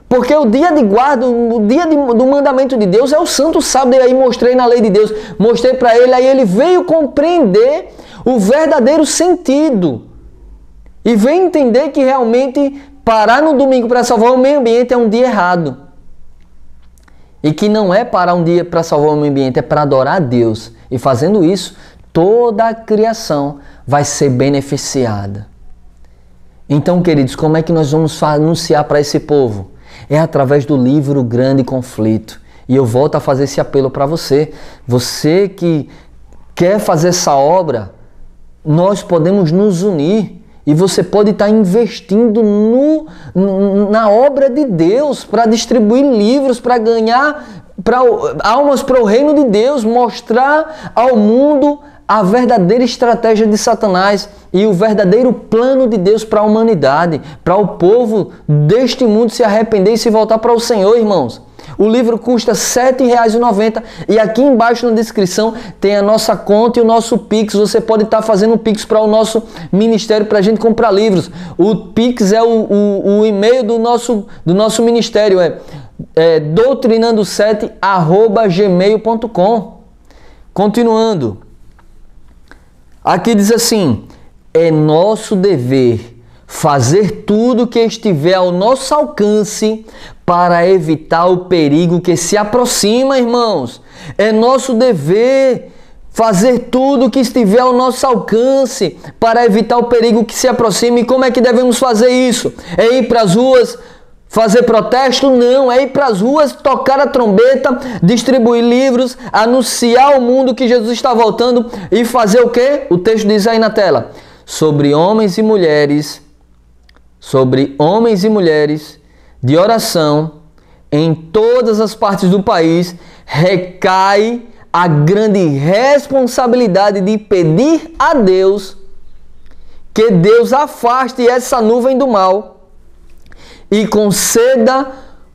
Porque o dia de guarda, o dia do mandamento de Deus é o santo sábado. E aí mostrei na lei de Deus, mostrei para ele, aí ele veio compreender o verdadeiro sentido. E veio entender que realmente parar no domingo para salvar o meio ambiente é um dia errado. E que não é parar um dia para salvar o meio ambiente, é para adorar a Deus. E fazendo isso, toda a criação vai ser beneficiada. Então, queridos, como é que nós vamos anunciar para esse povo? É através do livro Grande Conflito. E eu volto a fazer esse apelo para você. Você que quer fazer essa obra, nós podemos nos unir. E você pode estar investindo na obra de Deus, para distribuir livros, para ganhar almas para o reino de Deus, mostrar ao mundo a verdadeira estratégia de Satanás e o verdadeiro plano de Deus para a humanidade, para o povo deste mundo se arrepender e se voltar para o Senhor, irmãos. O livro custa R$ 7,90 e aqui embaixo na descrição tem a nossa conta e o nosso Pix. Você pode estar fazendo um Pix para o nosso ministério para a gente comprar livros. O Pix é o e-mail do nosso ministério, é doutrinando7@gmail.com. Continuando. Aqui diz assim, é nosso dever fazer tudo que estiver ao nosso alcance para evitar o perigo que se aproxima, irmãos. É nosso dever fazer tudo que estiver ao nosso alcance para evitar o perigo que se aproxima. E como é que devemos fazer isso? É ir para as ruas fazer protesto? Não, é ir para as ruas, tocar a trombeta, distribuir livros, anunciar ao mundo que Jesus está voltando e fazer o quê? O texto diz aí na tela, sobre homens e mulheres de oração em todas as partes do país, recai a grande responsabilidade de pedir a Deus que Deus afaste essa nuvem do mal e conceda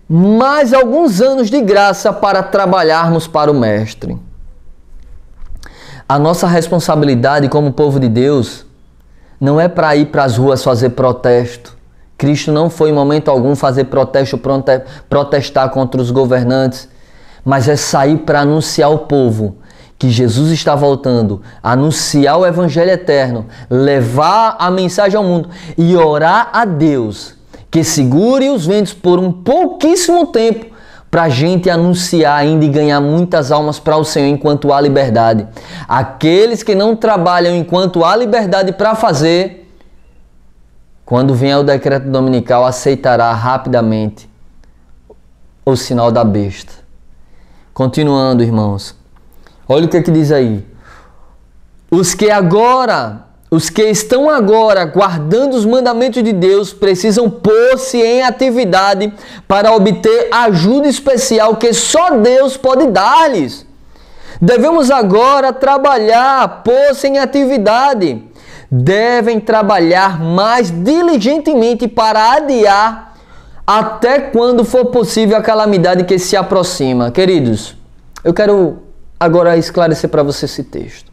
mais alguns anos de graça para trabalharmos para o Mestre. A nossa responsabilidade como povo de Deus não é para ir para as ruas fazer protesto. Cristo não foi em momento algum fazer protesto, protestar contra os governantes, mas é sair para anunciar ao povo que Jesus está voltando, anunciar o Evangelho eterno, levar a mensagem ao mundo e orar a Deus que segure os ventos por um pouquíssimo tempo para a gente anunciar ainda e ganhar muitas almas para o Senhor enquanto há liberdade. Aqueles que não trabalham enquanto há liberdade para fazer, quando vier o decreto dominical, aceitará rapidamente o sinal da besta. Continuando, irmãos. Olha o que diz aí. Os que estão agora guardando os mandamentos de Deus precisam pôr-se em atividade para obter ajuda especial que só Deus pode dar-lhes. Devemos agora trabalhar, pôr-se em atividade. Devem trabalhar mais diligentemente para adiar até quando for possível a calamidade que se aproxima. Queridos, eu quero agora esclarecer para você esse texto.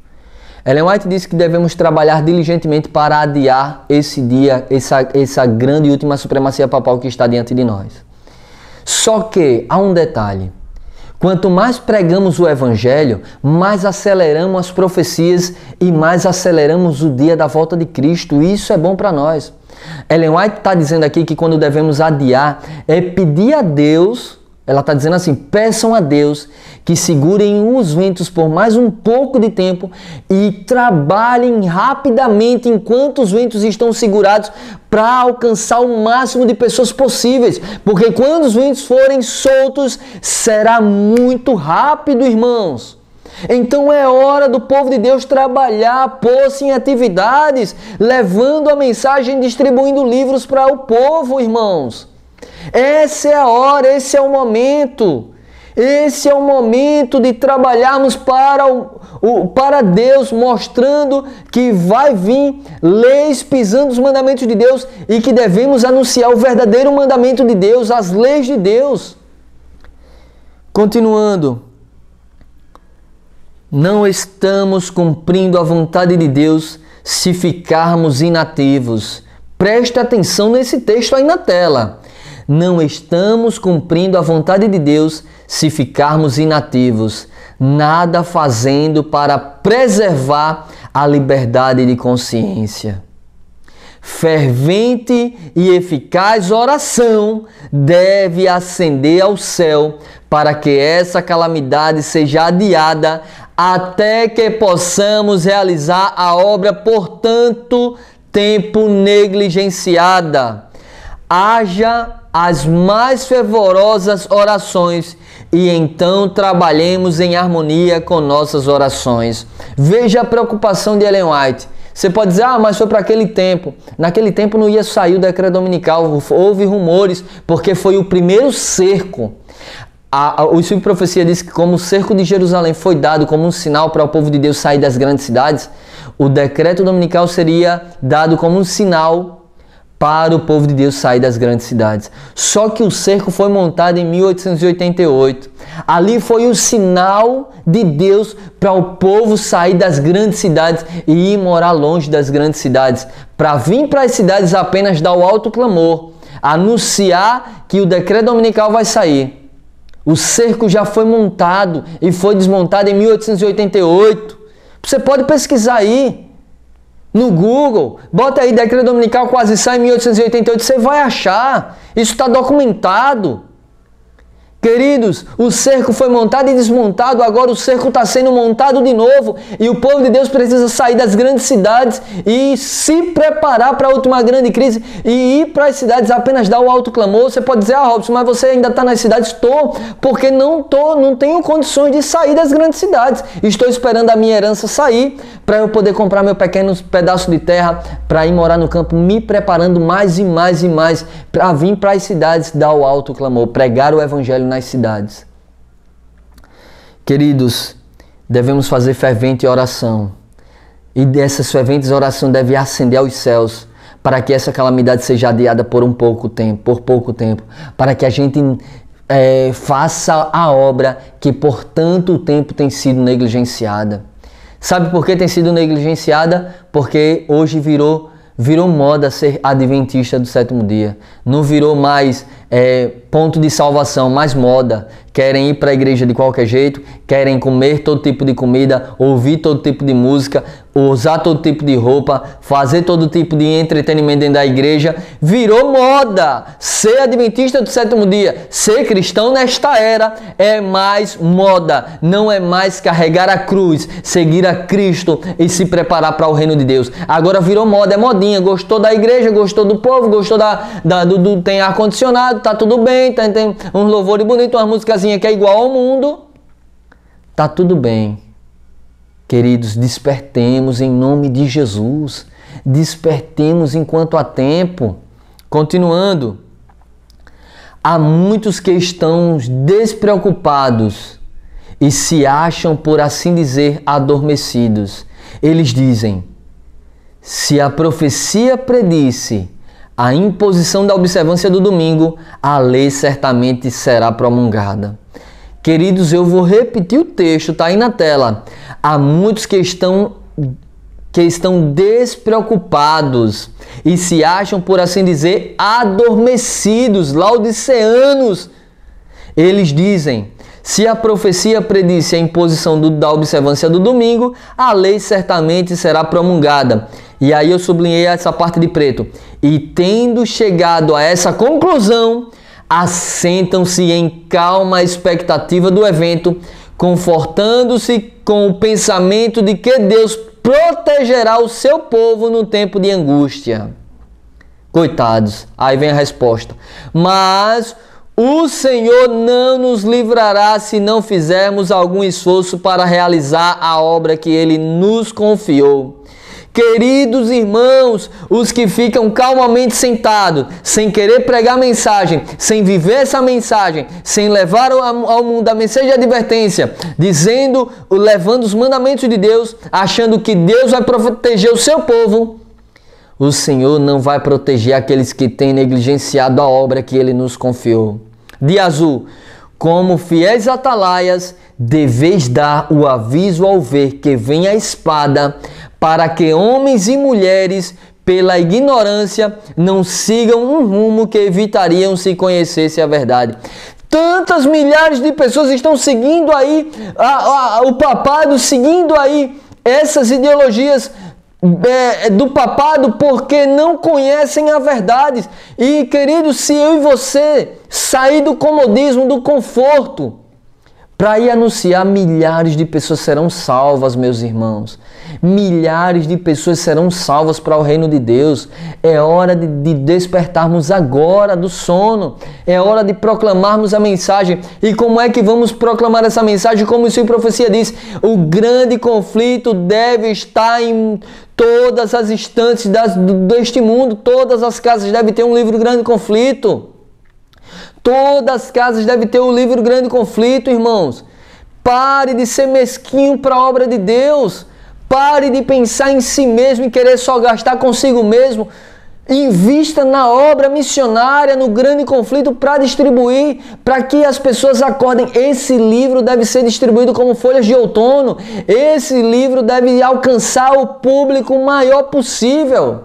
Ellen White diz que devemos trabalhar diligentemente para adiar esse dia, essa grande e última supremacia papal que está diante de nós. Só que há um detalhe. Quanto mais pregamos o Evangelho, mais aceleramos as profecias e mais aceleramos o dia da volta de Cristo. E isso é bom para nós. Ellen White está dizendo aqui que quando devemos adiar, é pedir a Deus, ela está dizendo assim, peçam a Deus que segurem os ventos por mais um pouco de tempo e trabalhem rapidamente enquanto os ventos estão segurados para alcançar o máximo de pessoas possíveis. Porque quando os ventos forem soltos, será muito rápido, irmãos. Então é hora do povo de Deus trabalhar, pôr-se em atividades, levando a mensagem, distribuindo livros para o povo, irmãos. Essa é a hora, esse é o momento. Esse é o momento de trabalharmos para Deus, mostrando que vai vir leis pisando os mandamentos de Deus e que devemos anunciar o verdadeiro mandamento de Deus, as leis de Deus. Continuando. Não estamos cumprindo a vontade de Deus se ficarmos inativos. Preste atenção nesse texto aí na tela. Não estamos cumprindo a vontade de Deus se ficarmos inativos, nada fazendo para preservar a liberdade de consciência. Fervente e eficaz oração deve ascender ao céu para que essa calamidade seja adiada até que possamos realizar a obra por tanto tempo negligenciada. Haja as mais fervorosas orações e então trabalhemos em harmonia com nossas orações. Veja a preocupação de Ellen White. Você pode dizer, mas foi para aquele tempo. Naquele tempo não ia sair o decreto dominical, houve rumores, porque foi o primeiro cerco. O Espírito de Profecia diz que como o cerco de Jerusalém foi dado como um sinal para o povo de Deus sair das grandes cidades, o decreto dominical seria dado como um sinal para o povo de Deus sair das grandes cidades. Só que o cerco foi montado em 1888. Ali foi o sinal de Deus para o povo sair das grandes cidades e ir morar longe das grandes cidades. Para vir para as cidades apenas dar o alto clamor, anunciar que o decreto dominical vai sair. O cerco já foi montado e foi desmontado em 1888. Você pode pesquisar aí. No Google, bota aí decreto dominical quase sai em 1888, você vai achar. Isso está documentado. Queridos, o cerco foi montado e desmontado, agora o cerco está sendo montado de novo e o povo de Deus precisa sair das grandes cidades e se preparar para a última grande crise e ir para as cidades apenas dar o alto clamor. Você pode dizer, Robson, mas você ainda está nas cidades? Estou, porque não tenho condições de sair das grandes cidades. Estou esperando a minha herança sair para eu poder comprar meu pequeno pedaço de terra para ir morar no campo, me preparando mais e mais e mais para vir para as cidades dar o alto clamor, pregar o evangelho nas cidades. Queridos, devemos fazer fervente oração. E dessas ferventes orações deve ascender aos céus para que essa calamidade seja adiada por pouco tempo, para que a gente faça a obra que por tanto tempo tem sido negligenciada. Sabe por que tem sido negligenciada? Porque hoje virou moda ser adventista do sétimo dia. Não virou mais ponto de salvação, mais moda. Querem ir para a igreja de qualquer jeito, querem comer todo tipo de comida, ouvir todo tipo de música, usar todo tipo de roupa, fazer todo tipo de entretenimento dentro da igreja. Virou moda. Ser adventista do sétimo dia, ser cristão nesta era é mais moda. Não é mais carregar a cruz, seguir a Cristo e se preparar para o reino de Deus. Agora virou moda, é modinha. Gostou da igreja, gostou do povo, gostou tem ar-condicionado, tá tudo bem, tem um louvor bonito, uma musicazinha que é igual ao mundo. Tá tudo bem. Queridos, despertemos em nome de Jesus. Despertemos enquanto há tempo. Continuando. Há muitos que estão despreocupados e se acham, por assim dizer, adormecidos. Eles dizem: se a profecia predisse a imposição da observância do domingo, a lei certamente será promulgada. Queridos, eu vou repetir o texto, está aí na tela. Há muitos que estão despreocupados e se acham, por assim dizer, adormecidos, laodiceanos. Eles dizem: se a profecia predisse a imposição da observância do domingo, a lei certamente será promulgada. E aí eu sublinhei essa parte de preto. E tendo chegado a essa conclusão, assentam-se em calma expectativa do evento, confortando-se com o pensamento de que Deus protegerá o seu povo no tempo de angústia. Coitados, aí vem a resposta. Mas o Senhor não nos livrará se não fizermos algum esforço para realizar a obra que Ele nos confiou. Queridos irmãos, os que ficam calmamente sentados, sem querer pregar a mensagem, sem viver essa mensagem, sem levar ao mundo a mensagem de advertência, levando os mandamentos de Deus, achando que Deus vai proteger o seu povo, o Senhor não vai proteger aqueles que têm negligenciado a obra que Ele nos confiou. De azul, como fiéis atalaias, deveis dar o aviso ao ver que vem a espada, para que homens e mulheres, pela ignorância, não sigam um rumo que evitariam se conhecessem a verdade. Tantas milhares de pessoas estão seguindo aí o papado, seguindo aí essas ideologias do papado, porque não conhecem a verdade. E, queridos, se eu e você sair do comodismo, do conforto, para ir anunciar, milhares de pessoas serão salvas, meus irmãos. Milhares de pessoas serão salvas para o reino de Deus. É hora de despertarmos agora do sono. É hora de proclamarmos a mensagem. E como é que vamos proclamar essa mensagem? Como isso em profecia diz, o grande conflito deve estar em todas as instâncias deste mundo. Todas as casas devem ter um livro Grande Conflito. Todas as casas devem ter o livro Grande Conflito, irmãos. Pare de ser mesquinho para a obra de Deus. Pare de pensar em si mesmo e querer só gastar consigo mesmo. Invista na obra missionária, no Grande Conflito, para distribuir, para que as pessoas acordem. Esse livro deve ser distribuído como folhas de outono. Esse livro deve alcançar o público maior possível.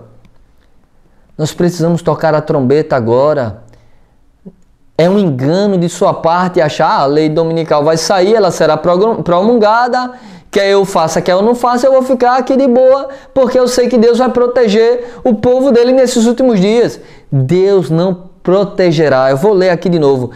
Nós precisamos tocar a trombeta agora. É um engano de sua parte achar a lei dominical vai sair, ela será promulgada, quer eu faça, quer eu não faça, eu vou ficar aqui de boa, porque eu sei que Deus vai proteger o povo dele nesses últimos dias. Deus não protegerá. Eu vou ler aqui de novo.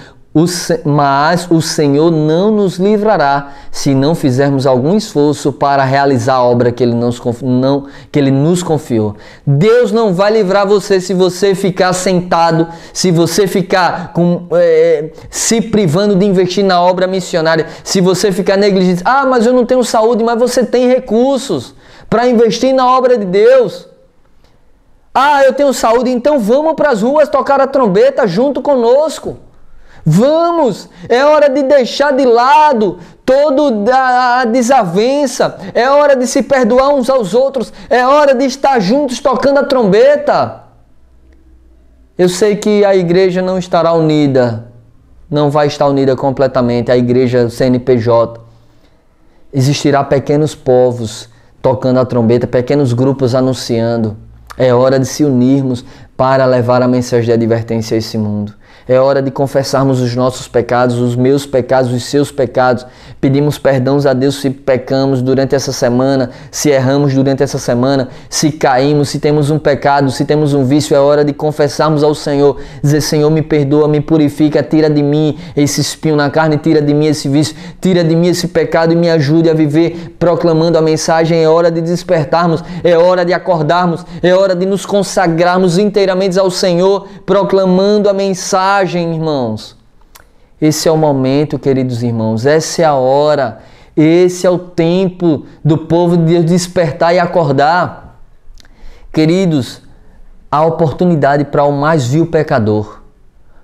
Mas o Senhor não nos livrará se não fizermos algum esforço para realizar a obra que Ele nos confiou. Deus não vai livrar você se você ficar sentado, se você ficar se privando de investir na obra missionária, se você ficar negligente. Ah, mas eu não tenho saúde, mas você tem recursos para investir na obra de Deus. Ah, eu tenho saúde, então vamos para as ruas tocar a trombeta junto conosco. Vamos! É hora de deixar de lado toda a desavença. É hora de se perdoar uns aos outros. É hora de estar juntos tocando a trombeta. Eu sei que a igreja não estará unida, não vai estar unida completamente, a igreja CNPJ. Existirá pequenos povos tocando a trombeta, pequenos grupos anunciando. É hora de se unirmos para levar a mensagem de advertência a esse mundo. É hora de confessarmos os nossos pecados, os meus pecados, os seus pecados. Pedimos perdão a Deus se pecamos durante essa semana, se erramos durante essa semana, se caímos, se temos um pecado, se temos um vício. É hora de confessarmos ao Senhor, dizer: Senhor, me perdoa, me purifica, tira de mim esse espinho na carne, tira de mim esse vício, tira de mim esse pecado e me ajude a viver proclamando a mensagem. É hora de despertarmos, é hora de acordarmos, é hora de nos consagrarmos inteiramente ao Senhor, proclamando a mensagem, irmãos. Esse é o momento, queridos irmãos, essa é a hora, esse é o tempo do povo de Deus despertar e acordar. Queridos, há oportunidade para o mais vil pecador,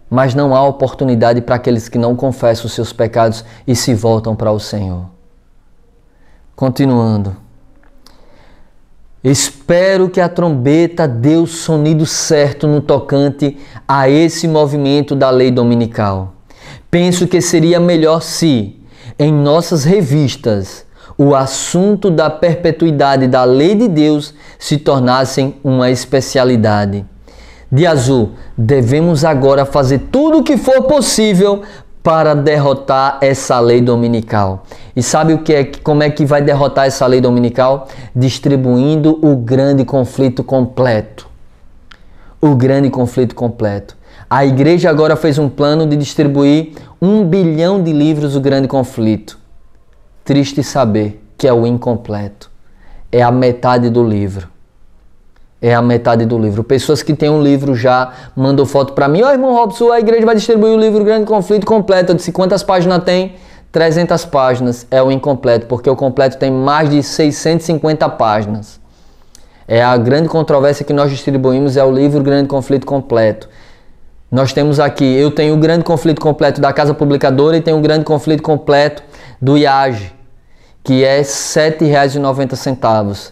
mas não há oportunidade para aqueles que não confessam os seus pecados e se voltam para o Senhor. Continuando. Espero que a trombeta dê o sonido certo no tocante a esse movimento da lei dominical. Penso que seria melhor se, em nossas revistas, o assunto da perpetuidade da lei de Deus se tornasse uma especialidade. De azul, devemos agora fazer tudo o que for possível para derrotar essa lei dominical. E sabe como é que vai derrotar essa lei dominical? Distribuindo o grande conflito completo. O grande conflito completo. A igreja agora fez um plano de distribuir 1 bilhão de livros do grande conflito. Triste saber que é o incompleto. É a metade do livro. É a metade do livro. Pessoas que têm um livro já mandam foto para mim. Ó, irmão Robson, a igreja vai distribuir o livro Grande Conflito completo. Eu disse: quantas páginas tem? 300 páginas. É o incompleto, porque o completo tem mais de 650 páginas. É a grande controvérsia que nós distribuímos, é o livro Grande Conflito completo. Nós temos aqui, eu tenho o Grande Conflito completo da Casa Publicadora e tenho o Grande Conflito completo do IAGE, que é R$ 7,90.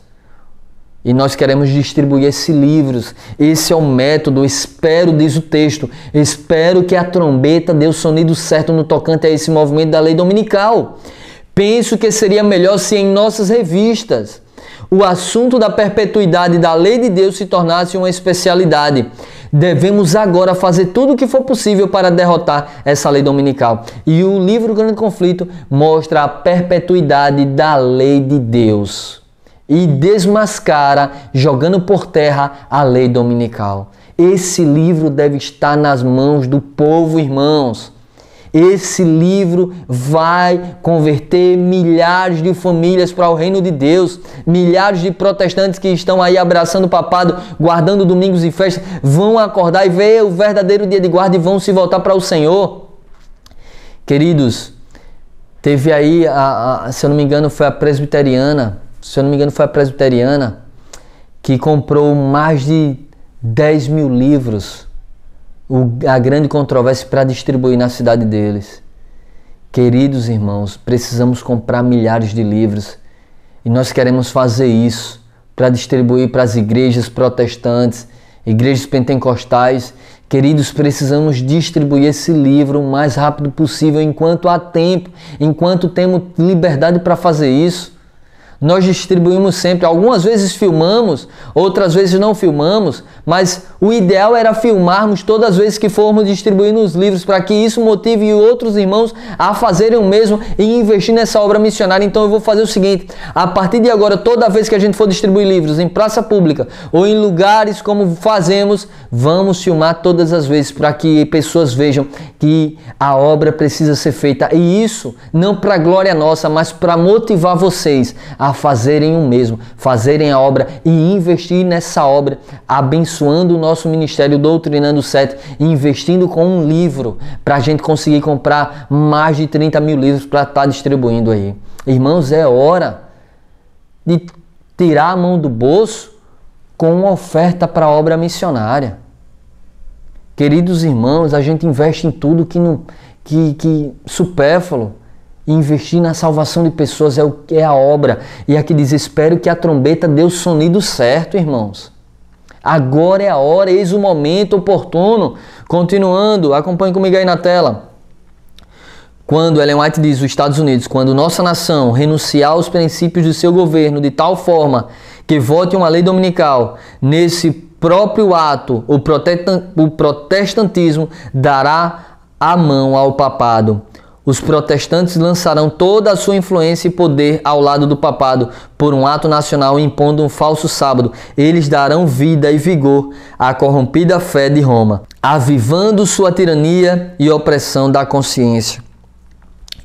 E nós queremos distribuir esses livros. Esse é o método. Espero, diz o texto, espero que a trombeta dê o sonido certo no tocante a esse movimento da lei dominical. Penso que seria melhor se em nossas revistas o assunto da perpetuidade da lei de Deus se tornasse uma especialidade. Devemos agora fazer tudo o que for possível para derrotar essa lei dominical. E o livro Grande Conflito mostra a perpetuidade da lei de Deus e desmascara, jogando por terra, a lei dominical. Esse livro deve estar nas mãos do povo, irmãos. Esse livro vai converter milhares de famílias para o reino de Deus. Milhares de protestantes que estão aí abraçando o papado, guardando domingos e festas, vão acordar e ver o verdadeiro dia de guarda e vão se voltar para o Senhor. Queridos, teve aí, se eu não me engano, foi a presbiteriana, que comprou mais de 10 mil livros. A grande controvérsia para distribuir na cidade deles. Queridos irmãos, precisamos comprar milhares de livros e nós queremos fazer isso para distribuir para as igrejas protestantes, igrejas pentecostais. Queridos, precisamos distribuir esse livro o mais rápido possível enquanto há tempo, enquanto temos liberdade para fazer isso. Nós distribuímos sempre, algumas vezes filmamos, outras vezes não filmamos, mas o ideal era filmarmos todas as vezes que formos distribuir os livros, para que isso motive outros irmãos a fazerem o mesmo e investir nessa obra missionária. Então eu vou fazer o seguinte: a partir de agora, toda vez que a gente for distribuir livros em praça pública ou em lugares como fazemos, vamos filmar todas as vezes, para que pessoas vejam que a obra precisa ser feita. E isso não para glória nossa, mas para motivar vocês a fazerem o mesmo, fazerem a obra e investir nessa obra, abençoando o nosso ministério Doutrinando 7, investindo com um livro, para a gente conseguir comprar mais de 30 mil livros para estar distribuindo aí. Irmãos, é hora de tirar a mão do bolso com uma oferta para a obra missionária. Queridos irmãos, a gente investe em tudo que supérfluo. Investir na salvação de pessoas é a obra. E aqui diz: espero que a trombeta dê o sonido certo, irmãos. Agora é a hora, eis o momento oportuno. Continuando, acompanhe comigo aí na tela. Quando Ellen White diz, os Estados Unidos, quando nossa nação renunciar aos princípios do seu governo de tal forma que vote uma lei dominical, nesse próprio ato, o protestantismo dará a mão ao papado. Os protestantes lançarão toda a sua influência e poder ao lado do papado por um ato nacional impondo um falso sábado. Eles darão vida e vigor à corrompida fé de Roma, avivando sua tirania e opressão da consciência.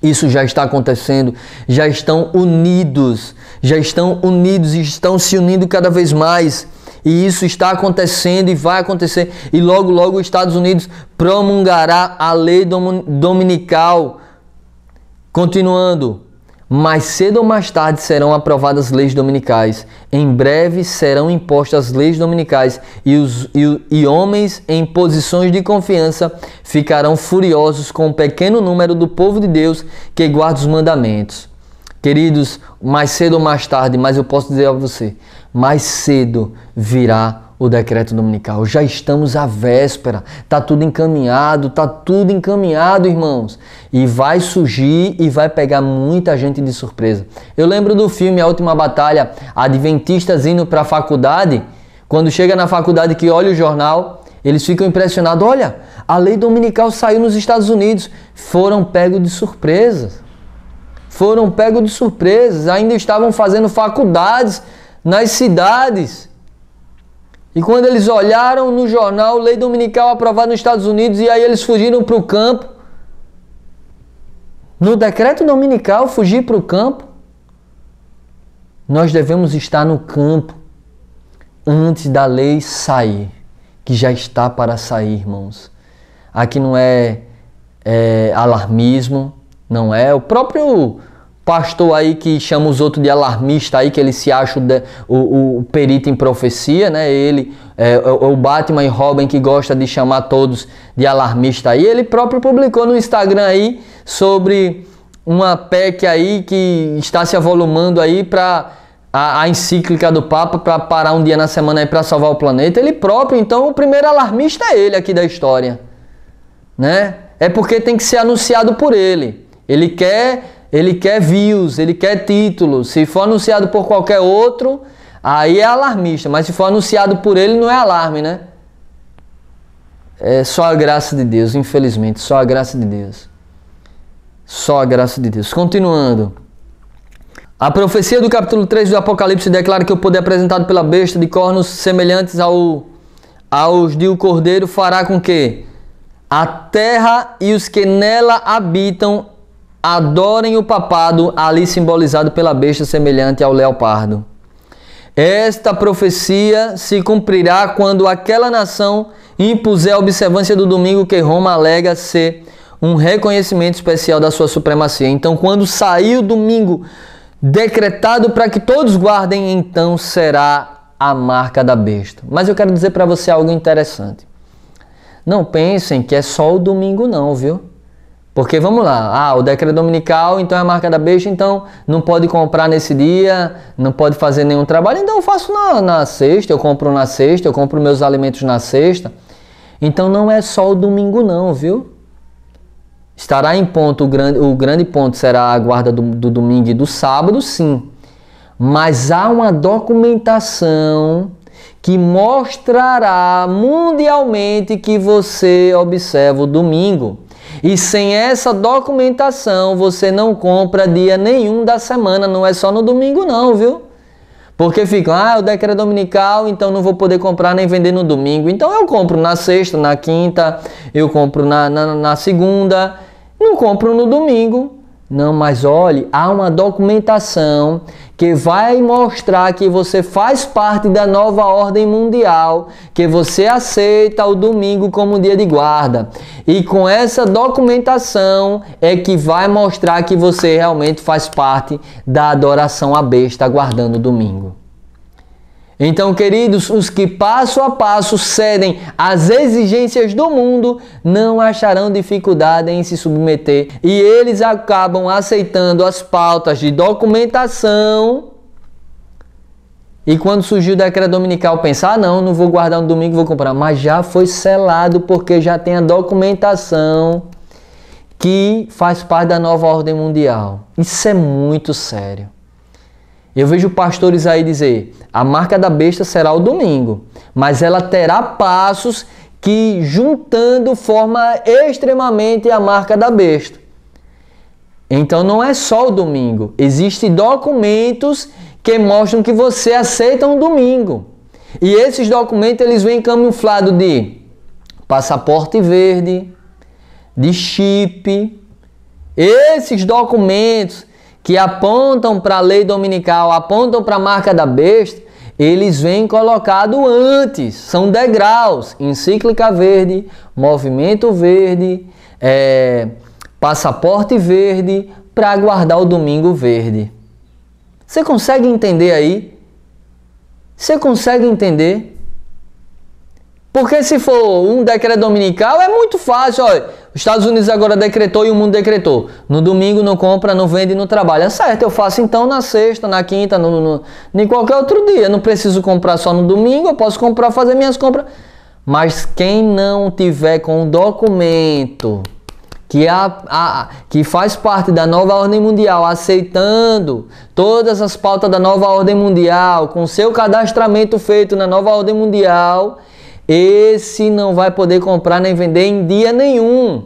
Isso já está acontecendo, já estão unidos e estão se unindo cada vez mais. E isso está acontecendo e vai acontecer. E logo, logo os Estados Unidos promulgará a lei dominical. Continuando, mais cedo ou mais tarde serão aprovadas leis dominicais. Em breve serão impostas leis dominicais e homens em posições de confiança ficarão furiosos com o pequeno número do povo de Deus que guarda os mandamentos. Queridos, mais cedo ou mais tarde, mas eu posso dizer a você, mais cedo virá o decreto dominical. Já estamos à véspera, está tudo encaminhado, irmãos. E vai surgir e vai pegar muita gente de surpresa. Eu lembro do filme A Última Batalha, adventistas indo para a faculdade, quando chega na faculdade que olha o jornal, eles ficam impressionados, olha, a lei dominical saiu nos Estados Unidos. Foram pegos de surpresa. Ainda estavam fazendo faculdades nas cidades. E quando eles olharam no jornal, lei dominical aprovada nos Estados Unidos, e aí eles fugiram para o campo. No decreto dominical, fugir para o campo. Nós devemos estar no campo antes da lei sair, que já está para sair, irmãos. Aqui não é alarmismo, não é. O próprio pastor aí que chama os outros de alarmista aí, que ele se acha o perito em profecia, né? Ele o Batman e Robin que gosta de chamar todos de alarmista aí. Ele próprio publicou no Instagram aí sobre uma PEC aí que está se avolumando aí para a encíclica do Papa para parar um dia na semana aí para salvar o planeta. Ele próprio, então o primeiro alarmista é ele aqui da história, né? É porque tem que ser anunciado por ele. Ele quer views, ele quer títulos. Se for anunciado por qualquer outro, aí é alarmista. Mas se for anunciado por ele, não é alarme, né? É só a graça de Deus, infelizmente. Só a graça de Deus. Só a graça de Deus. Continuando. A profecia do capítulo 3 do Apocalipse declara que o poder apresentado pela besta de cornos semelhantes aos de o cordeiro fará com que a terra e os que nela habitam adorem o papado, ali simbolizado pela besta semelhante ao leopardo. Esta profecia se cumprirá quando aquela nação impuser a observância do domingo que Roma alega ser um reconhecimento especial da sua supremacia. Então, quando sair o domingo decretado para que todos guardem, então será a marca da besta. Mas eu quero dizer para você algo interessante. Não pensem que é só o domingo não, viu? Porque vamos lá, o decreto dominical, então é a marca da besta, então não pode comprar nesse dia, não pode fazer nenhum trabalho, então eu faço na sexta, eu compro na sexta, eu compro meus alimentos na sexta. Então não é só o domingo não, viu? Estará em ponto, o grande ponto será a guarda do domingo e do sábado, sim. Mas há uma documentação que mostrará mundialmente que você observa o domingo. E sem essa documentação, você não compra dia nenhum da semana, não é só no domingo não, viu? Porque fica, o decreto dominical, então não vou poder comprar nem vender no domingo. Então eu compro na sexta, na quinta, eu compro na segunda, não compro no domingo. Não, mas olhe, há uma documentação que vai mostrar que você faz parte da nova ordem mundial, que você aceita o domingo como dia de guarda. E com essa documentação é que vai mostrar que você realmente faz parte da adoração à besta, guardando o domingo. Então, queridos, os que passo a passo cedem às exigências do mundo não acharão dificuldade em se submeter, e eles acabam aceitando as pautas de documentação E quando surgiu o decreto dominical, pensar, ah, não vou guardar no domingo, vou comprar. Mas já foi selado, porque já tem a documentação que faz parte da nova ordem mundial. Isso é muito sério. Eu vejo pastores aí dizer, a marca da besta será o domingo, mas ela terá passos que, juntando, forma extremamente a marca da besta. Então não é só o domingo, existem documentos que mostram que você aceita um domingo. E esses documentos eles vêm camuflados de passaporte verde, de chip. Esses documentos que apontam para a lei dominical, apontam para a marca da besta, eles vêm colocados antes, são degraus, encíclica verde, movimento verde, passaporte verde, para guardar o domingo verde. Você consegue entender aí? Você consegue entender? Porque se for um decreto dominical é muito fácil. Olha, os Estados Unidos agora decretou e o mundo decretou. No domingo não compra, não vende, não trabalha. Certo, eu faço então na sexta, na quinta, em qualquer outro dia. Não preciso comprar só no domingo, eu posso comprar, fazer minhas compras. Mas quem não tiver com um documento que faz parte da nova ordem mundial, aceitando todas as pautas da nova ordem mundial, com seu cadastramento feito na nova ordem mundial, esse não vai poder comprar nem vender em dia nenhum.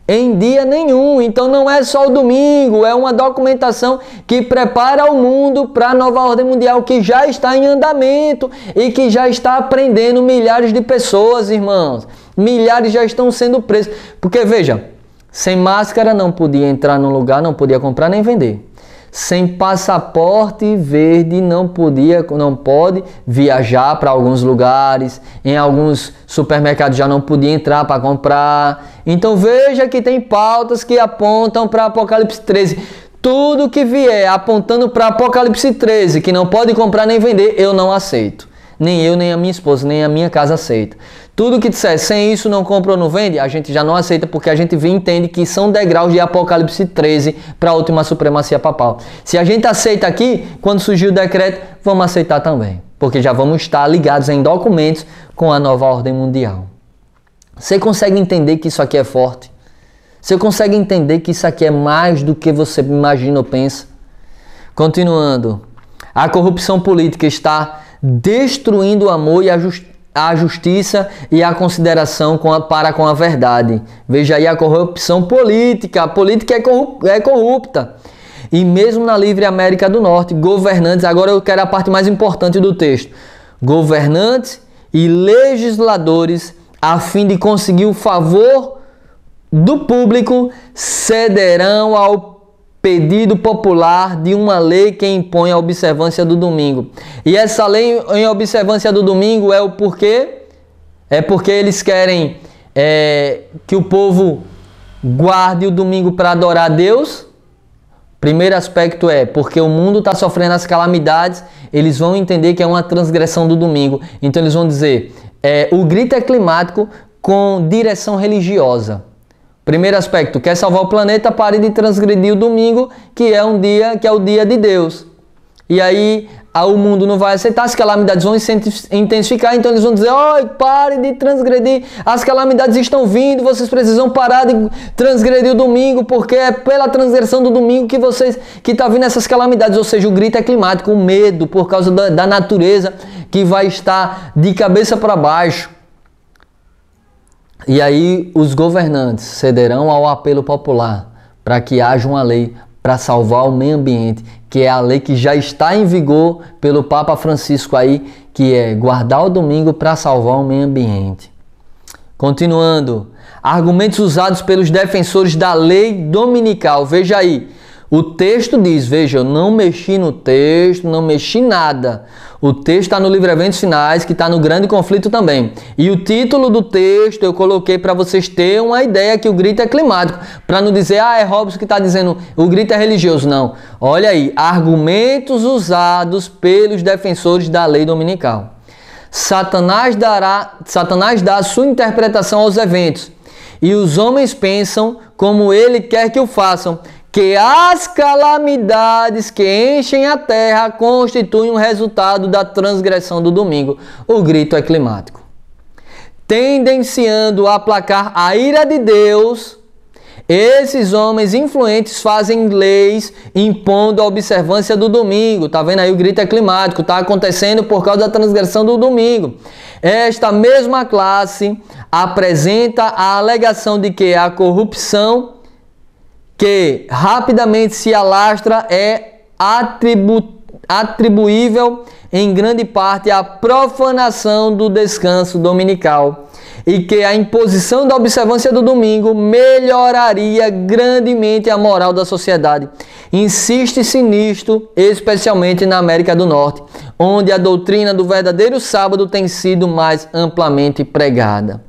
Em dia nenhum. Então não é só o domingo, é uma documentação que prepara o mundo para a nova ordem mundial, que já está em andamento e que já está prendendo milhares de pessoas, irmãos. Milhares já estão sendo presos. Porque veja, sem máscara não podia entrar no lugar, não podia comprar nem vender. Sem passaporte verde não pode viajar para alguns lugares. Em alguns supermercados já não podia entrar para comprar. Então veja que tem pautas que apontam para Apocalipse 13. Tudo que vier apontando para Apocalipse 13, que não pode comprar nem vender, eu não aceito. Nem eu, nem a minha esposa, nem a minha casa aceita. Tudo que disser, sem isso não compra ou não vende, a gente já não aceita, porque a gente entende que são degraus de Apocalipse 13 para a última supremacia papal. Se a gente aceita aqui, quando surgiu o decreto, vamos aceitar também, porque já vamos estar ligados em documentos com a nova ordem mundial. Você consegue entender que isso aqui é forte? Você consegue entender que isso aqui é mais do que você imagina ou pensa? Continuando, a corrupção política está destruindo o amor e a justiça e a consideração para com a verdade. Veja aí a corrupção política. A política é corrupta. E mesmo na livre América do Norte, governantes, agora eu quero a parte mais importante do texto. Governantes e legisladores, a fim de conseguir o favor do público, cederão ao pedido popular de uma lei que impõe a observância do domingo. E essa lei em observância do domingo é o porquê? É porque eles querem que o povo guarde o domingo para adorar a Deus. Primeiro aspecto é porque o mundo está sofrendo as calamidades, eles vão entender que é uma transgressão do domingo. Então eles vão dizer, o grito é climático com direção religiosa. Primeiro aspecto, quer salvar o planeta, pare de transgredir o domingo, que é o dia de Deus. E aí o mundo não vai aceitar, as calamidades vão intensificar, então eles vão dizer, pare de transgredir, as calamidades estão vindo, vocês precisam parar de transgredir o domingo, porque é pela transgressão do domingo que está vindo essas calamidades. Ou seja, o grito é climático, o medo por causa da natureza que vai estar de cabeça para baixo. E aí os governantes cederão ao apelo popular para que haja uma lei para salvar o meio ambiente, que é a lei que já está em vigor pelo Papa Francisco aí, que é guardar o domingo para salvar o meio ambiente. Continuando, argumentos usados pelos defensores da lei dominical. Veja aí, o texto diz, veja, eu não mexi no texto, não mexi nada. O texto está no livro Eventos Finais, que está no Grande Conflito também. E o título do texto eu coloquei para vocês terem uma ideia que o grito é climático. Para não dizer, é Robson que está dizendo, o grito é religioso. Não. Olha aí, argumentos usados pelos defensores da lei dominical. Satanás dá a sua interpretação aos eventos. E os homens pensam como ele quer que o façam. que as calamidades que enchem a terra constituem um resultado da transgressão do domingo. O grito é climático. Tendenciando a aplacar a ira de Deus, esses homens influentes fazem leis impondo a observância do domingo. Tá vendo aí? O grito é climático. Tá acontecendo por causa da transgressão do domingo. Esta mesma classe apresenta a alegação de que a corrupção que rapidamente se alastra é atribuível em grande parte à profanação do descanso dominical e que a imposição da observância do domingo melhoraria grandemente a moral da sociedade. Insiste-se nisto, especialmente na América do Norte, onde a doutrina do verdadeiro sábado tem sido mais amplamente pregada.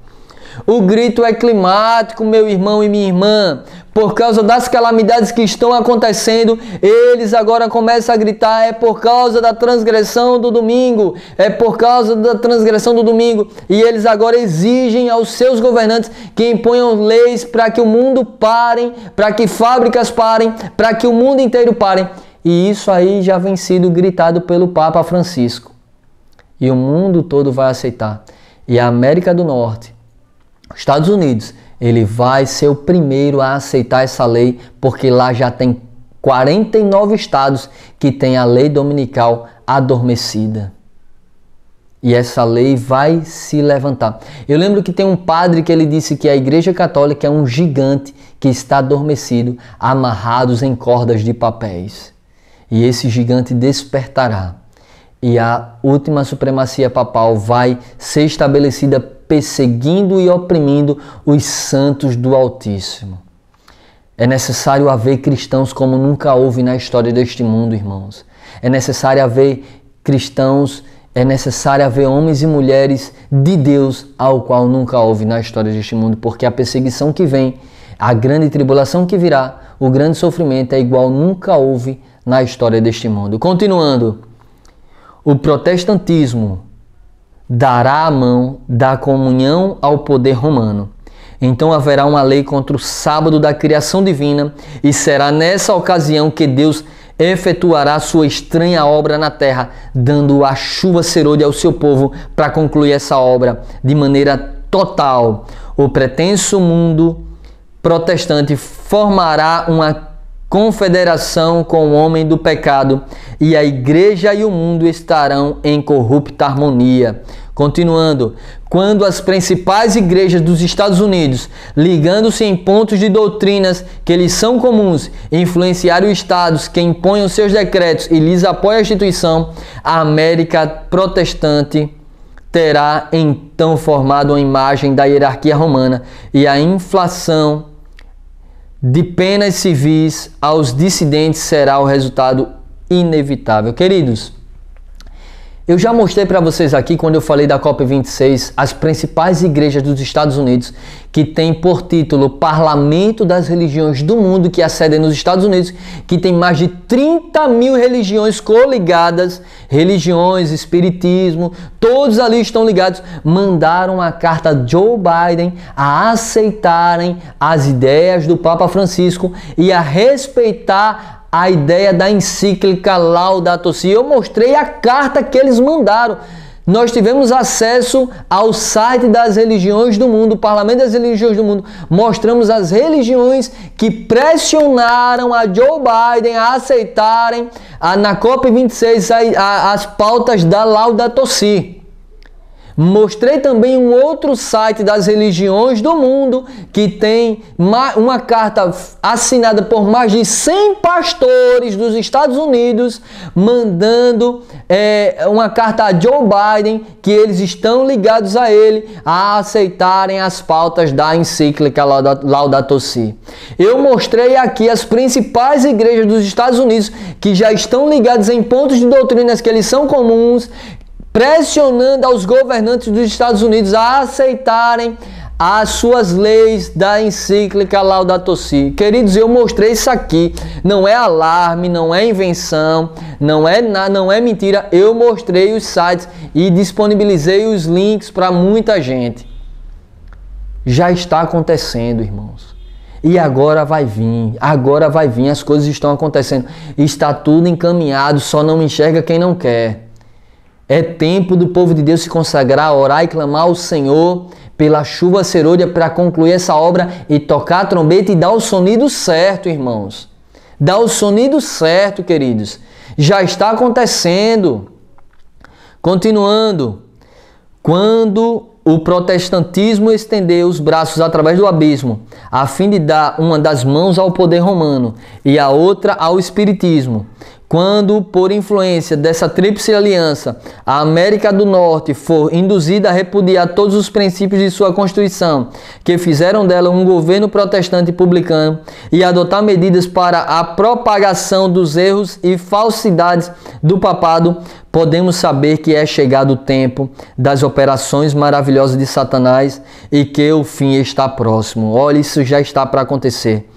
O grito é climático, meu irmão e minha irmã. Por causa das calamidades que estão acontecendo, eles agora começam a gritar: é por causa da transgressão do domingo, é por causa da transgressão do domingo. E eles agora exigem aos seus governantes que imponham leis para que o mundo pare, para que fábricas parem, para que o mundo inteiro pare. E isso aí já vem sido gritado pelo Papa Francisco. E o mundo todo vai aceitar. E a América do Norte, os Estados Unidos, ele vai ser o primeiro a aceitar essa lei, porque lá já tem 49 estados que têm a lei dominical adormecida. E essa lei vai se levantar. Eu lembro que tem um padre que ele disse que a Igreja Católica é um gigante que está adormecido, amarrados em cordas de papéis. E esse gigante despertará. E a última supremacia papal vai ser estabelecida perseguindo e oprimindo os santos do Altíssimo. É necessário haver cristãos como nunca houve na história deste mundo, irmãos. É necessário haver cristãos, é necessário haver homens e mulheres de Deus ao qual nunca houve na história deste mundo, porque a perseguição que vem, a grande tribulação que virá, o grande sofrimento é igual nunca houve na história deste mundo. Continuando, o protestantismo dará a mão da comunhão ao poder romano. Então haverá uma lei contra o sábado da criação divina, e será nessa ocasião que Deus efetuará sua estranha obra na terra, dando a chuva serôdia ao seu povo para concluir essa obra de maneira total. O pretenso mundo protestante formará uma confederação com o homem do pecado, e a igreja e o mundo estarão em corrupta harmonia. Continuando, quando as principais igrejas dos Estados Unidos, ligando-se em pontos de doutrinas que lhes são comuns, influenciarem os estados que imponham seus decretos e lhes apoiam a instituição, a América protestante terá então formado uma imagem da hierarquia romana, e a inflação de penas civis aos dissidentes será o resultado inevitável. Queridos, eu já mostrei para vocês aqui, quando eu falei da COP26, as principais igrejas dos Estados Unidos, que tem por título Parlamento das Religiões do Mundo, que é a sede nos Estados Unidos, que tem mais de 30 mil religiões coligadas, religiões, espiritismo, todos ali estão ligados, mandaram a carta a Joe Biden a aceitarem as ideias do Papa Francisco e a respeitar a ideia da encíclica Laudato Si. Eu mostrei a carta que eles mandaram. Nós tivemos acesso ao site das religiões do mundo, o Parlamento das Religiões do Mundo. Mostramos as religiões que pressionaram a Joe Biden a aceitarem na COP26 as pautas da Laudato Si. Mostrei também um outro site das religiões do mundo que tem uma carta assinada por mais de 100 pastores dos Estados Unidos, mandando uma carta a Joe Biden que eles estão ligados a ele a aceitarem as pautas da encíclica Laudato Si. Eu mostrei aqui as principais igrejas dos Estados Unidos que já estão ligadas em pontos de doutrinas que eles são comuns, pressionando aos governantes dos Estados Unidos a aceitarem as suas leis da encíclica Laudato Si. Queridos, eu mostrei isso aqui. Não é alarme, não é invenção, não é mentira. Eu mostrei os sites e disponibilizei os links para muita gente. Já está acontecendo, irmãos. E agora vai vir, as coisas estão acontecendo. Está tudo encaminhado, só não enxerga quem não quer. É tempo do povo de Deus se consagrar, orar e clamar ao Senhor pela chuva serôdia para concluir essa obra e tocar a trombeta e dar o sonido certo, irmãos. Dar o sonido certo, queridos. Já está acontecendo. Continuando. Quando o protestantismo estendeu os braços através do abismo, a fim de dar uma das mãos ao poder romano e a outra ao espiritismo, quando, por influência dessa tríplice aliança, a América do Norte for induzida a repudiar todos os princípios de sua Constituição, que fizeram dela um governo protestante e publicano, e adotar medidas para a propagação dos erros e falsidades do papado, podemos saber que é chegado o tempo das operações maravilhosas de Satanás e que o fim está próximo. Olha, isso já está para acontecer.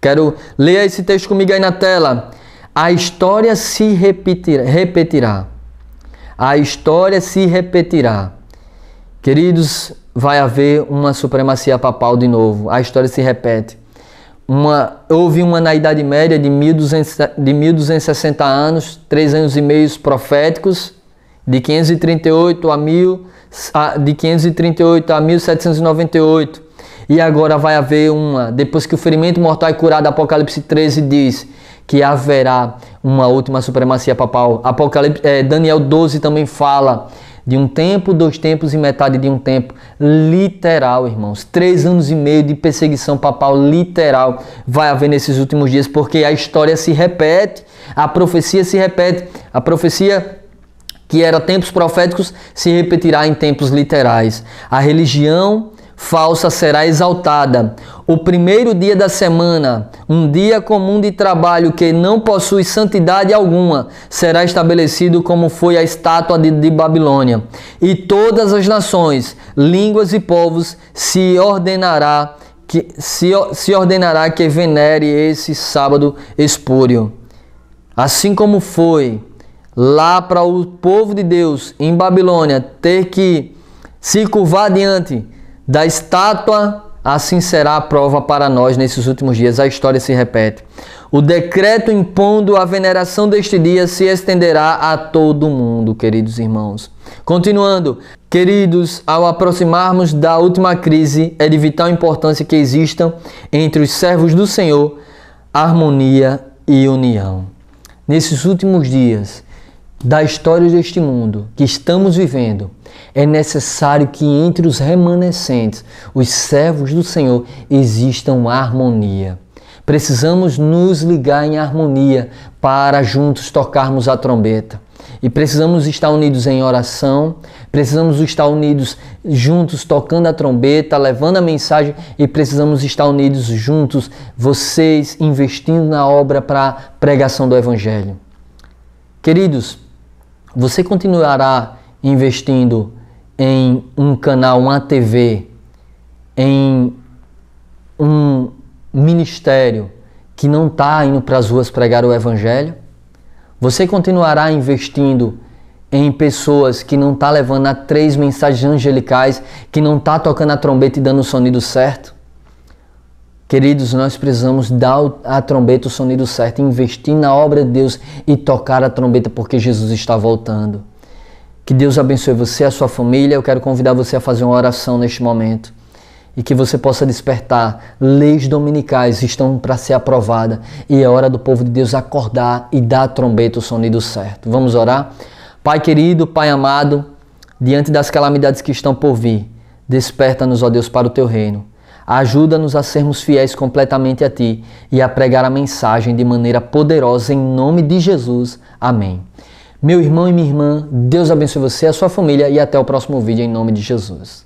Quero ler esse texto comigo aí na tela. A história se repetirá. A história se repetirá. Queridos, vai haver uma supremacia papal de novo. A história se repete. Houve uma na Idade Média de 1260 anos, 3 anos e meio proféticos, de 538 a 1798. E agora vai haver depois que o ferimento mortal é curado, Apocalipse 13 diz que haverá uma última supremacia papal. Daniel 12 também fala de um tempo, 2 tempos e metade de um tempo. Literal, irmãos. 3 anos e meio de perseguição papal literal vai haver nesses últimos dias, porque a história se repete, a profecia se repete. A profecia que era tempos proféticos se repetirá em tempos literais. A religião falsa será exaltada. O primeiro dia da semana, um dia comum de trabalho que não possui santidade alguma, será estabelecido como foi a estátua de Babilônia. E todas as nações, línguas e povos se ordenará que venere esse sábado espúrio. Assim como foi lá para o povo de Deus em Babilônia ter que se curvar diante da estátua, assim será a prova para nós nesses últimos dias. A história se repete. O decreto impondo a veneração deste dia se estenderá a todo o mundo, queridos irmãos. Continuando, queridos, ao aproximarmos da última crise, é de vital importância que existam entre os servos do Senhor harmonia e união. Nesses últimos dias da história deste mundo que estamos vivendo, é necessário que entre os remanescentes, os servos do Senhor, existam harmonia. Precisamos nos ligar em harmonia para juntos tocarmos a trombeta. E precisamos estar unidos em oração, precisamos estar unidos juntos tocando a trombeta, levando a mensagem, e precisamos estar unidos juntos, vocês investindo na obra para a pregação do Evangelho. Queridos, você continuará investindo em um canal, uma TV, em um ministério que não está indo para as ruas pregar o Evangelho? Você continuará investindo em pessoas que não estão levando a 3 mensagens angelicais, que não estão tocando a trombeta e dando o sonido certo? Queridos, nós precisamos dar a trombeta, o sonido certo, investir na obra de Deus e tocar a trombeta, porque Jesus está voltando. Que Deus abençoe você e a sua família. Eu quero convidar você a fazer uma oração neste momento. E que você possa despertar. Leis dominicais estão para ser aprovadas. E é hora do povo de Deus acordar e dar a trombeta, o sonido certo. Vamos orar? Pai querido, Pai amado, diante das calamidades que estão por vir, desperta-nos, ó Deus, para o Teu reino. Ajuda-nos a sermos fiéis completamente a Ti e a pregar a mensagem de maneira poderosa em nome de Jesus. Amém. Meu irmão e minha irmã, Deus abençoe você e a sua família e até o próximo vídeo em nome de Jesus.